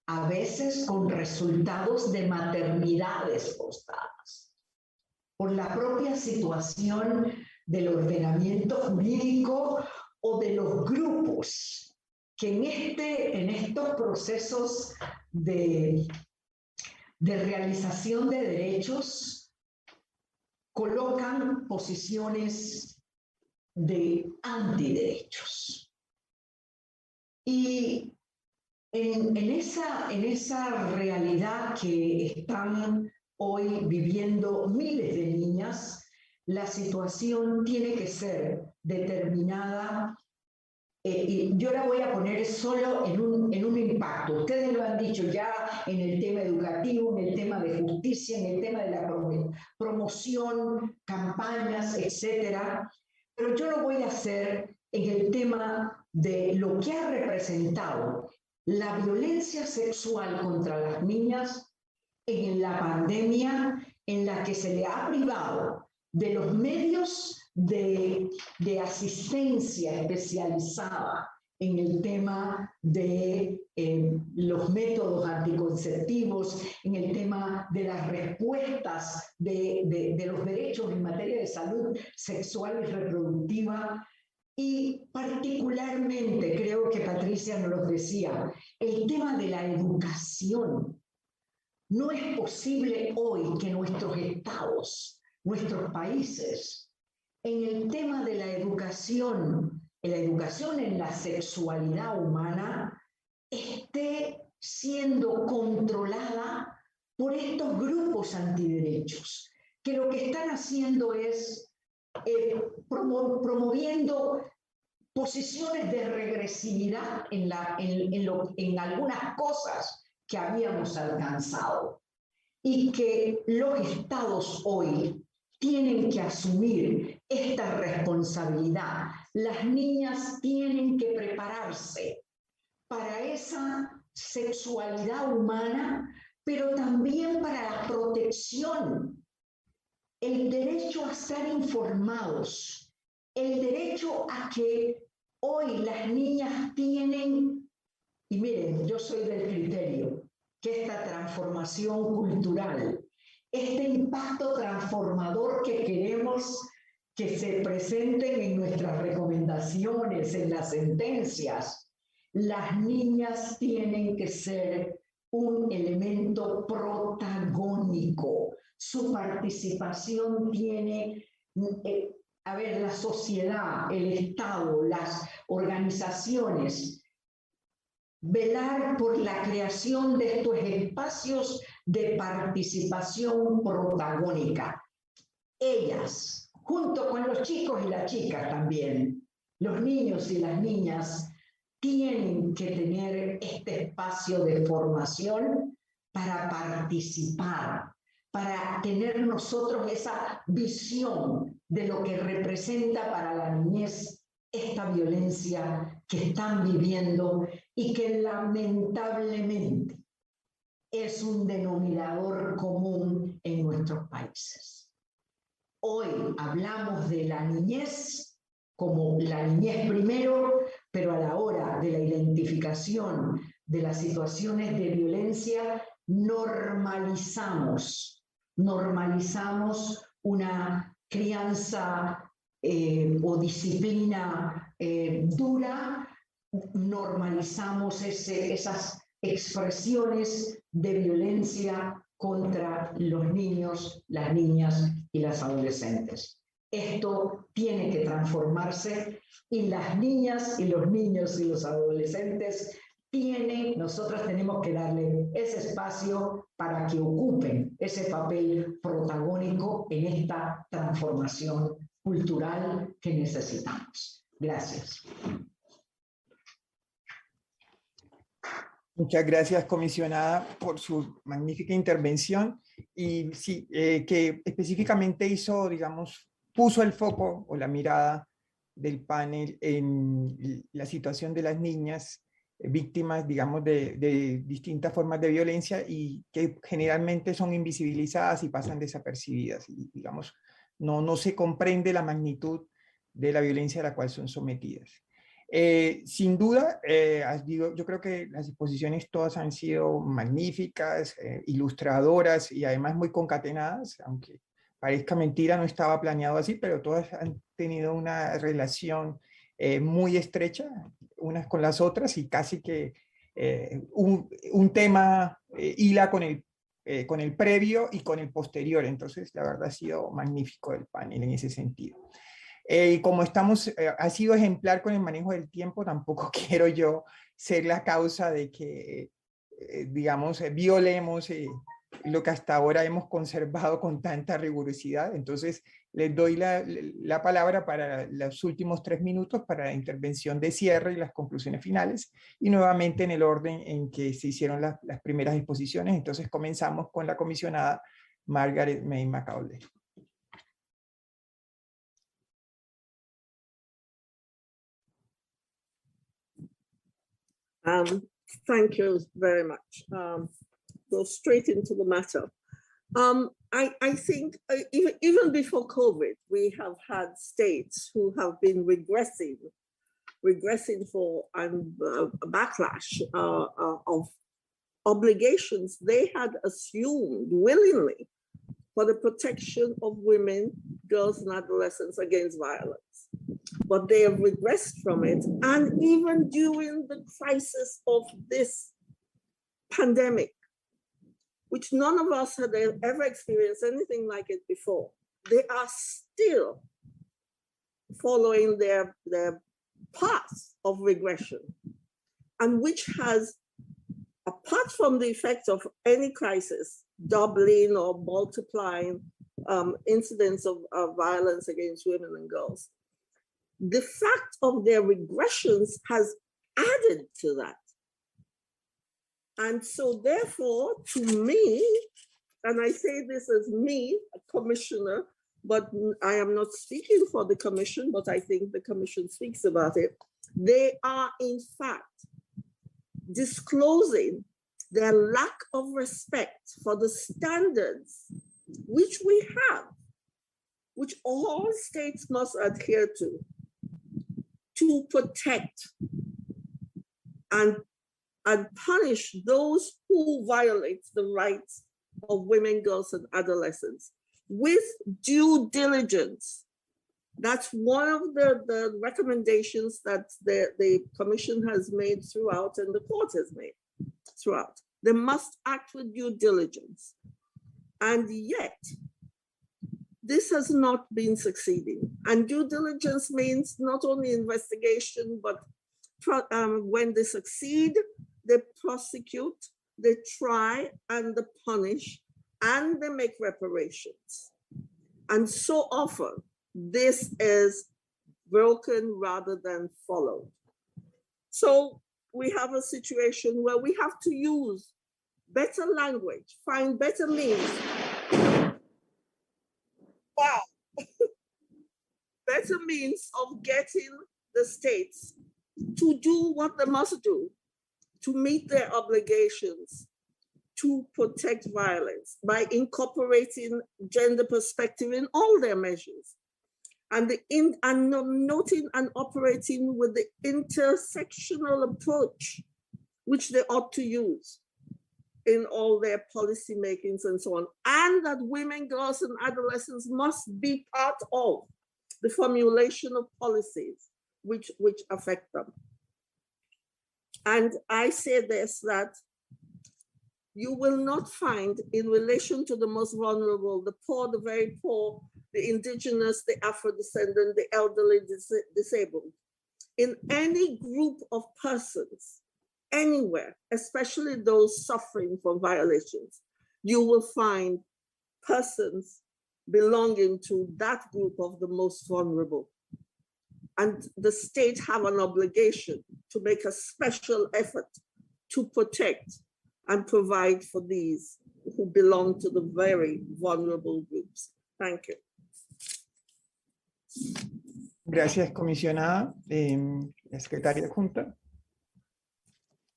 S5: a veces con resultados de maternidades forzadas, por la propia situación del ordenamiento jurídico o de los grupos que en estos procesos de realización de derechos colocan posiciones de antiderechos. Y en esa realidad que están hoy viviendo miles de niñas, la situación tiene que ser determinada. Y yo la voy a poner solo en un impacto. Ustedes lo han dicho ya en el tema educativo, en el tema de justicia, en el tema de la promoción, campañas, etcétera. Pero yo lo voy a hacer en el tema de lo que ha representado la violencia sexual contra las niñas en la pandemia, en la que se le ha privado de los medios de asistencia especializada en el tema de los métodos anticonceptivos, en el tema de las respuestas de los derechos en materia de salud sexual y reproductiva. Y particularmente, creo que Patricia nos lo decía, el tema de la educación. No es posible hoy que nuestros estados, nuestros países, en el tema de la educación en la sexualidad humana, esté siendo controlada por estos grupos antiderechos, que lo que están haciendo es promoviendo posiciones de regresividad en algunas cosas que habíamos alcanzado, y que los estados hoy tienen que asumir esta responsabilidad las niñas tienen que prepararse para esa sexualidad humana, pero también para la protección, el derecho a estar informados, el derecho a que hoy las niñas tienen, y miren, yo soy del criterio, que esta transformación cultural, este impacto transformador que queremos que se presenten en nuestras recomendaciones, en las sentencias, las niñas tienen que ser un elemento protagónico. Su participación tiene, a ver, la sociedad, el Estado, las organizaciones, velar por la creación de estos espacios de participación protagónica. Ellas, junto con los chicos y las chicas también, los niños y las niñas, tienen que tener este espacio de formación para participar, para tener nosotros esa visión de lo que representa para la niñez esta violencia que están viviendo y que lamentablemente es un denominador común en nuestros países. Hoy hablamos de la niñez como la niñez primero, pero a la hora de la identificación de las situaciones de violencia, normalizamos una crianza o disciplina dura, normalizamos esas expresiones de violencia contra los niños, las niñas y las adolescentes. Esto tiene que transformarse y las niñas y los niños y los adolescentes nosotras tenemos que darle ese espacio para que ocupen ese papel protagónico en esta transformación cultural que necesitamos. Gracias.
S1: Muchas gracias, comisionada, por su magnífica intervención y sí, que específicamente hizo, digamos, puso el foco o la mirada del panel en la situación de las niñas víctimas, digamos, de distintas formas de violencia y que generalmente son invisibilizadas y pasan desapercibidas. Y, digamos, no se comprende la magnitud de la violencia a la cual son sometidas. Sin duda, yo creo que las exposiciones todas han sido magníficas, ilustradoras y además muy concatenadas, aunque parezca mentira, no estaba planeado así, pero todas han tenido una relación muy estrecha unas con las otras y casi que un tema hila con el previo y con el posterior. Entonces, la verdad ha sido magnífico el panel en ese sentido. Y como ha sido ejemplar con el manejo del tiempo, tampoco quiero yo ser la causa de que, digamos, violemos lo que hasta ahora hemos conservado con tanta rigurosidad. Entonces, les doy la palabra para los últimos 3 minutos para la intervención de cierre y las conclusiones finales, y nuevamente en el orden en que se hicieron las primeras exposiciones. Entonces, comenzamos con la comisionada Margaret May Macaulay.
S2: Thank you very much. Go straight into the matter. I think even before COVID, we have had states who have been regressing for a backlash of obligations they had assumed willingly for the protection of women, girls, and adolescents against violence. But they have regressed from it. And even during the crisis of this pandemic, which none of us had ever experienced anything like it before, they are still following their path of regression, and which has, apart from the effect of any crisis, doubling or multiplying incidents of violence against women and girls, the fact of their regressions has added to that. And so therefore, to me, and I say this as me, a commissioner but I am not speaking for the Commission, but I think the Commission speaks about it. They are in fact disclosing their lack of respect for the standards which we have, which all states must adhere to protect and punish those who violate the rights of women, girls, and adolescents with due diligence. That's one of the recommendations that the Commission has made throughout and the court has made throughout. They must act with due diligence. And yet, this has not been succeeding. And due diligence means not only investigation, but when they succeed, they prosecute, they try and they punish, and they make reparations. And so often, this is broken rather than followed. So we have a situation where we have to use better language, find better means. Wow. Better means of getting the states to do what they must do, to meet their obligations, to protect violence by incorporating gender perspective in all their measures. And noting and operating with the intersectional approach, which they ought to use in all their policy makings and so on. And that women, girls, and adolescents must be part of the formulation of policies which affect them. And I say this, that you will not find in relation to the most vulnerable, the poor, the very poor, the indigenous, the Afro-descendant, the elderly, disabled, in any group of persons, anywhere, especially those suffering from violations, you will find persons belonging to that group of the most vulnerable. And the state have an obligation to make a special effort to protect and provide for these who belong to the very vulnerable groups. Thank you.
S1: Gracias, comisionada. La secretaria adjunta.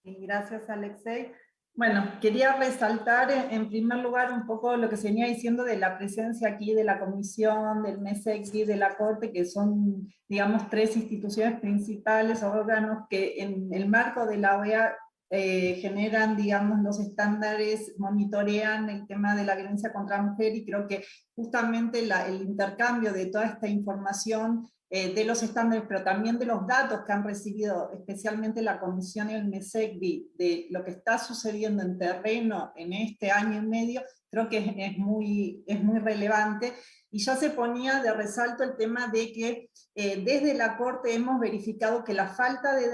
S3: Gracias, Alexei. Bueno, quería resaltar en primer lugar un poco lo que se venía diciendo de la presencia aquí de la Comisión, del MESECBI, de la Corte, que son, digamos, tres instituciones principales, órganos que en el marco de la OEA generan, digamos, los estándares, monitorean el tema de la violencia contra la mujer, y creo que justamente el intercambio de toda esta información de los estándares, pero también de los datos que han recibido especialmente la Comisión y el MESECBI de lo que está sucediendo en terreno en este año y medio, creo que es muy relevante. Y ya se ponía de resalto el tema de que desde la Corte hemos verificado que la falta de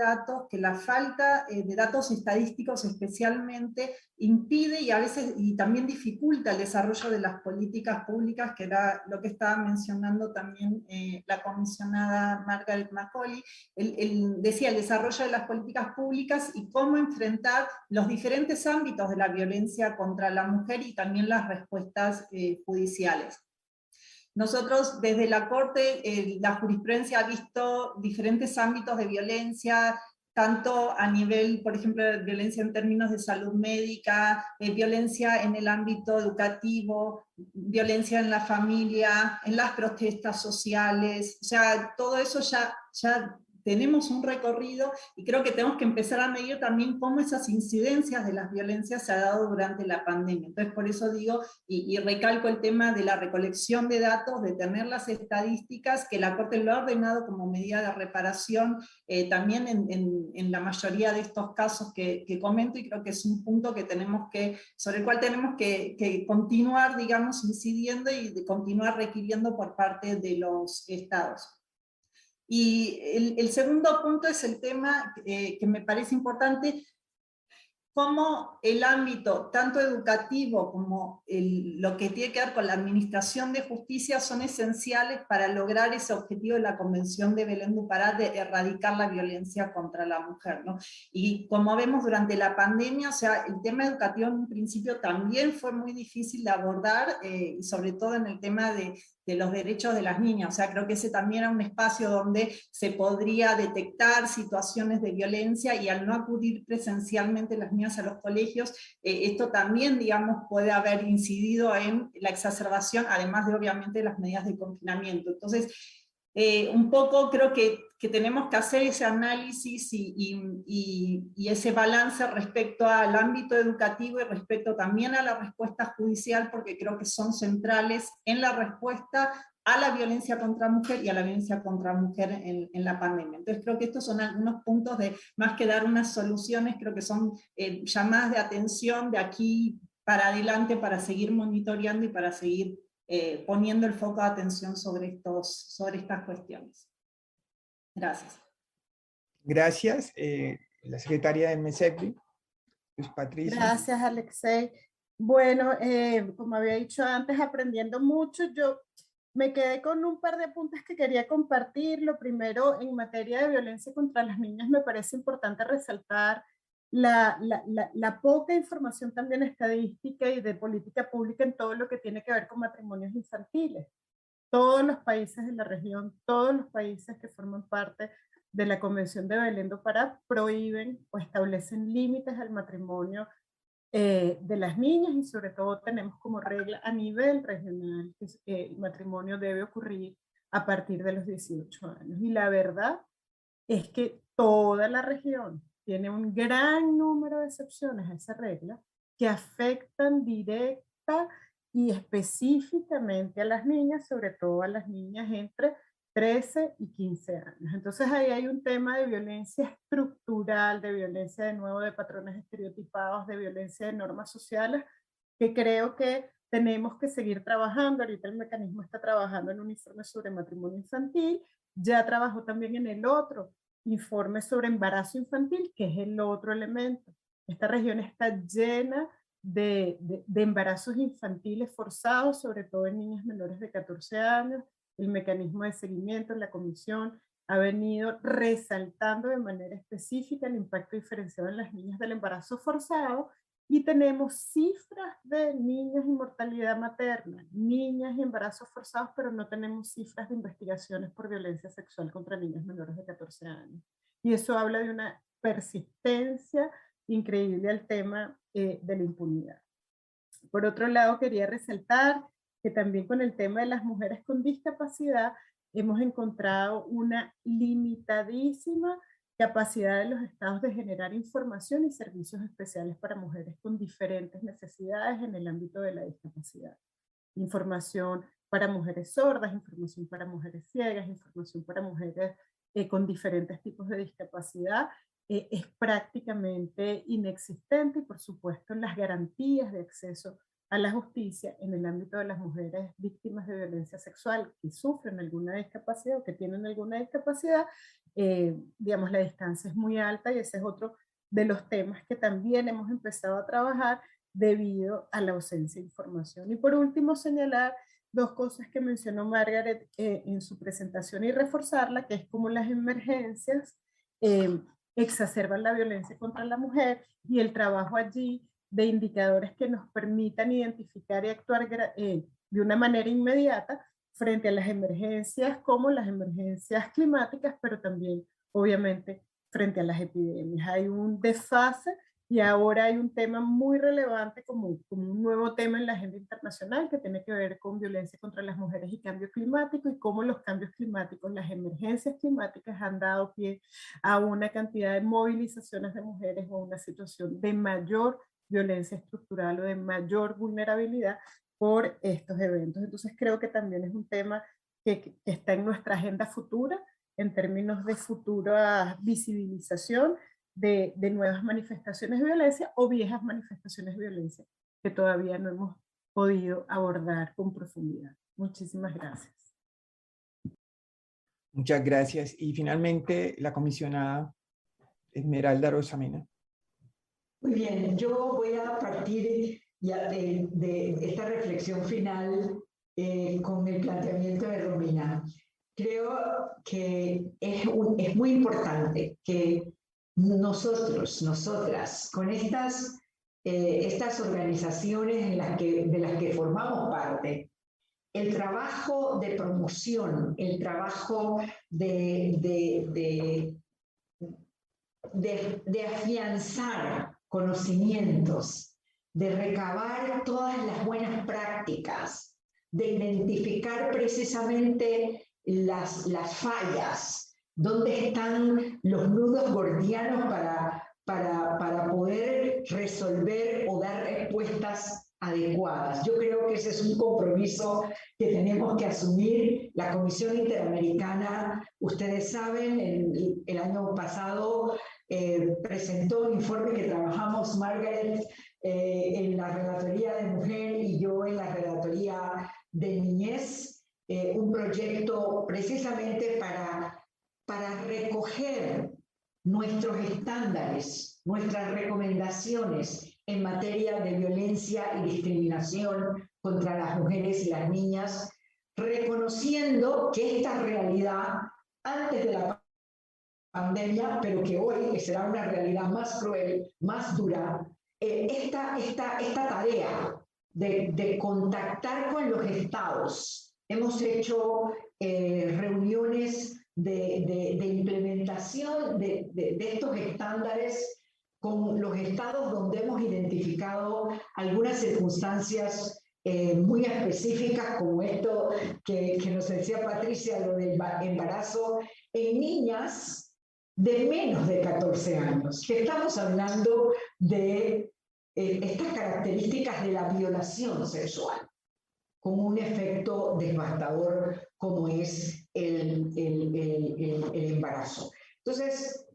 S3: datos estadísticos especialmente, impide y a veces también dificulta el desarrollo de las políticas públicas, que era lo que estaba mencionando también la comisionada Margaret Macaulay. Decía el desarrollo de las políticas públicas y cómo enfrentar los diferentes ámbitos de la violencia contra la mujer y también las respuestas judiciales. Nosotros desde la Corte, la jurisprudencia ha visto diferentes ámbitos de violencia, tanto a nivel, por ejemplo, de violencia en términos de salud médica, violencia en el ámbito educativo, violencia en la familia, en las protestas sociales, o sea, todo eso ya tenemos un recorrido, y creo que tenemos que empezar a medir también cómo esas incidencias de las violencias se han dado durante la pandemia. Entonces, por eso digo, y recalco el tema de la recolección de datos, de tener las estadísticas, que la Corte lo ha ordenado como medida de reparación, también en la mayoría de estos casos que comento, y creo que es un punto que sobre el cual tenemos que continuar, digamos, incidiendo y de continuar requiriendo por parte de los estados. Y el segundo punto es el tema que me parece importante, cómo el ámbito tanto educativo como lo que tiene que ver con la administración de justicia son esenciales para lograr ese objetivo de la Convención de Belén do Pará de erradicar la violencia contra la mujer, ¿no? Y como vemos durante la pandemia, o sea, el tema educativo en un principio también fue muy difícil de abordar, y sobre todo en el tema de los derechos de las niñas. O sea, creo que ese también era un espacio donde se podría detectar situaciones de violencia, y al no acudir presencialmente las niñas a los colegios, esto también, digamos, puede haber incidido en la exacerbación, además de obviamente las medidas de confinamiento. Entonces, un poco creo que tenemos que hacer ese análisis y ese balance respecto al ámbito educativo y respecto también a la respuesta judicial, porque creo que son centrales en la respuesta a la violencia contra mujer y a la violencia contra mujer en la pandemia. Entonces creo que estos son algunos puntos de, más que dar unas soluciones, creo que son llamadas de atención de aquí para adelante para seguir monitoreando y para seguir poniendo el foco de atención sobre estas cuestiones. Gracias.
S1: Gracias. La secretaria de MESECVI, Luz Patricia.
S4: Gracias, Alexei. Bueno, como había dicho antes, aprendiendo mucho, yo me quedé con un par de apuntes que quería compartir. Lo primero, en materia de violencia contra las niñas, me parece importante resaltar la poca información también estadística y de política pública en todo lo que tiene que ver con matrimonios infantiles. Todos los países de la región, todos los países que forman parte de la Convención de Belén do Pará prohíben o establecen límites al matrimonio de las niñas, y sobre todo tenemos como regla a nivel regional que el matrimonio debe ocurrir a partir de los 18 años. Y la verdad es que toda la región tiene un gran número de excepciones a esa regla que afectan directa y específicamente a las niñas, sobre todo a las niñas entre 13 y 15 años. Entonces ahí hay un tema de violencia estructural, de violencia de nuevo de patrones estereotipados, de violencia de normas sociales, que creo que tenemos que seguir trabajando. Ahorita el mecanismo está trabajando en un informe sobre matrimonio infantil, ya trabajó también en el otro informe sobre embarazo infantil, que es el otro elemento. Esta región está llena de embarazos infantiles forzados, sobre todo en niñas menores de 14 años. El mecanismo de seguimiento en la comisión ha venido resaltando de manera específica el impacto diferenciado en las niñas del embarazo forzado, y tenemos cifras de niñas y mortalidad materna, niñas y embarazos forzados, pero no tenemos cifras de investigaciones por violencia sexual contra niñas menores de 14 años. Y eso habla de una persistencia increíble al tema de la impunidad. Por otro lado, quería resaltar que también con el tema de las mujeres con discapacidad hemos encontrado una limitadísima capacidad de los estados de generar información y servicios especiales para mujeres con diferentes necesidades en el ámbito de la discapacidad. Información para mujeres sordas, información para mujeres ciegas, información para mujeres con diferentes tipos de discapacidad, es prácticamente inexistente, y por supuesto las garantías de acceso a la justicia en el ámbito de las mujeres víctimas de violencia sexual que sufren alguna discapacidad o que tienen alguna discapacidad, digamos, la distancia es muy alta, y ese es otro de los temas que también hemos empezado a trabajar debido a la ausencia de información. Y por último, señalar dos cosas que mencionó Margaret en su presentación y reforzarla, que es como las emergencias exacerban la violencia contra la mujer, y el trabajo allí de indicadores que nos permitan identificar y actuar de una manera inmediata frente a las emergencias, como las emergencias climáticas, pero también, obviamente, frente a las epidemias. Hay un desfase, y ahora hay un tema muy relevante como un nuevo tema en la agenda internacional que tiene que ver con violencia contra las mujeres y cambio climático, y cómo los cambios climáticos, las emergencias climáticas han dado pie a una cantidad de movilizaciones de mujeres o una situación de mayor violencia estructural o de mayor vulnerabilidad por estos eventos. Entonces creo que también es un tema que está en nuestra agenda futura, en términos de futura visibilización de nuevas manifestaciones de violencia o viejas manifestaciones de violencia que todavía no hemos podido abordar con profundidad. Muchísimas gracias.
S1: Muchas gracias. Y finalmente, la comisionada Esmeralda Arosamena.
S5: Muy bien, yo voy a partir ya de esta reflexión final con el planteamiento de Romina. Creo que es muy importante que nosotros, nosotras, con estas organizaciones de las que formamos parte, el trabajo de promoción, el trabajo de afianzar conocimientos, de recabar todas las buenas prácticas, de identificar precisamente las fallas, dónde están los nudos gordianos para poder resolver o dar respuestas adecuadas. Yo creo que ese es un compromiso que tenemos que asumir. La Comisión Interamericana, ustedes saben, el año pasado presentó un informe que trabajamos Margaret en la Relatoría de Mujer y yo en la Relatoría de Niñez, un proyecto precisamente para recoger nuestros estándares, nuestras recomendaciones en materia de violencia y discriminación contra las mujeres y las niñas, reconociendo que esta realidad, antes de la pandemia, pero que hoy será una realidad más cruel, más dura, esta tarea de contactar con los estados. Hemos hecho reuniones de implementación de estos estándares con los estados donde hemos identificado algunas circunstancias muy específicas, como esto que nos decía Patricia, lo del embarazo en niñas de menos de 14 años, que estamos hablando de estas características de la violación sexual, con un efecto devastador como es el embarazo. Entonces,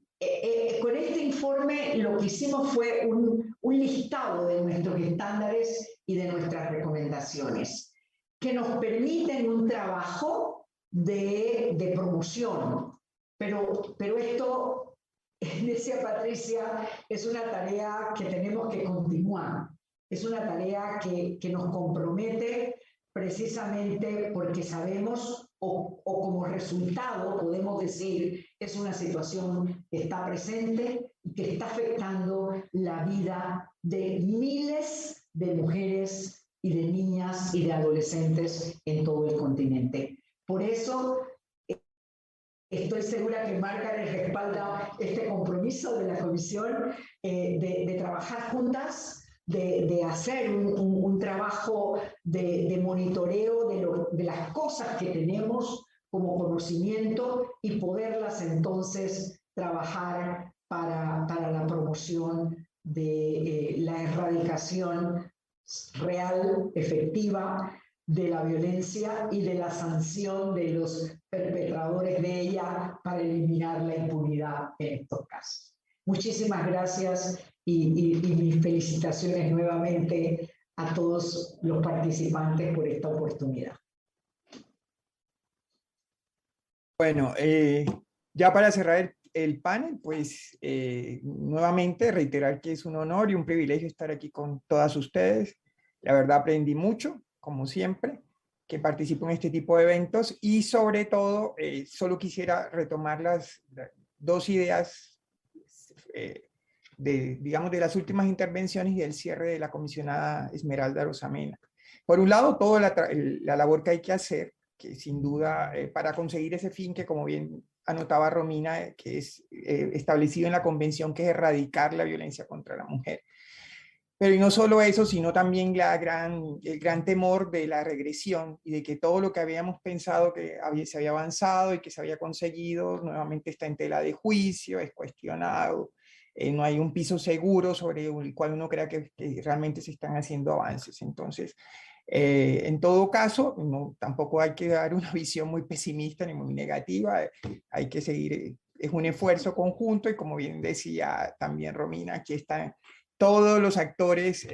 S5: con este informe lo que hicimos fue un listado de nuestros estándares y de nuestras recomendaciones, que nos permiten un trabajo de promoción. Pero esto, decía Patricia, es una tarea que tenemos que continuar. Es una tarea que nos compromete precisamente porque sabemos o como resultado podemos decir es una situación que está presente y que está afectando la vida de miles de mujeres y de niñas y de adolescentes en todo el continente. Por eso estoy segura que Margaret respalda este compromiso de la Comisión de trabajar juntas, de hacer un trabajo de monitoreo de las cosas que tenemos como conocimiento y poderlas entonces trabajar para la promoción de la erradicación real, efectiva, de la violencia y de la sanción de los perpetradores de ella para eliminar la impunidad en estos casos. Muchísimas gracias y mis felicitaciones nuevamente a todos los participantes por esta oportunidad.
S1: Bueno, ya para cerrar el panel, pues nuevamente reiterar que es un honor y un privilegio estar aquí con todas ustedes. La verdad aprendí mucho, como siempre, que participo en este tipo de eventos y sobre todo solo quisiera retomar las dos ideas digamos, de las últimas intervenciones y del cierre de la comisionada Esmeralda Arosamena. Por un lado, toda la labor que hay que hacer, que sin duda para conseguir ese fin que, como bien anotaba Romina, que es establecido en la convención, que es erradicar la violencia contra la mujer. Pero y no solo eso, sino también el gran temor de la regresión y de que todo lo que habíamos pensado que se había avanzado y que se había conseguido nuevamente está en tela de juicio, es cuestionado, no hay un piso seguro sobre el cual uno crea que realmente se están haciendo avances. Entonces, en todo caso, tampoco hay que dar una visión muy pesimista ni muy negativa, hay que seguir, es un esfuerzo conjunto y como bien decía también Romina, aquí están todos los actores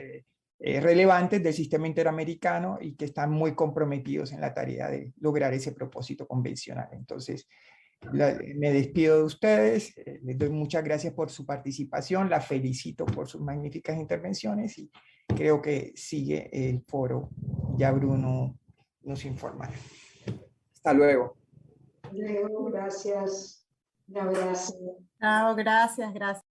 S1: relevantes del sistema interamericano y que están muy comprometidos en la tarea de lograr ese propósito convencional. Entonces, me despido de ustedes, les doy muchas gracias por su participación, la felicito por sus magníficas intervenciones y creo que sigue el foro. Ya Bruno nos informará. Hasta luego.
S5: Gracias. Un abrazo.
S4: Chao, gracias, gracias.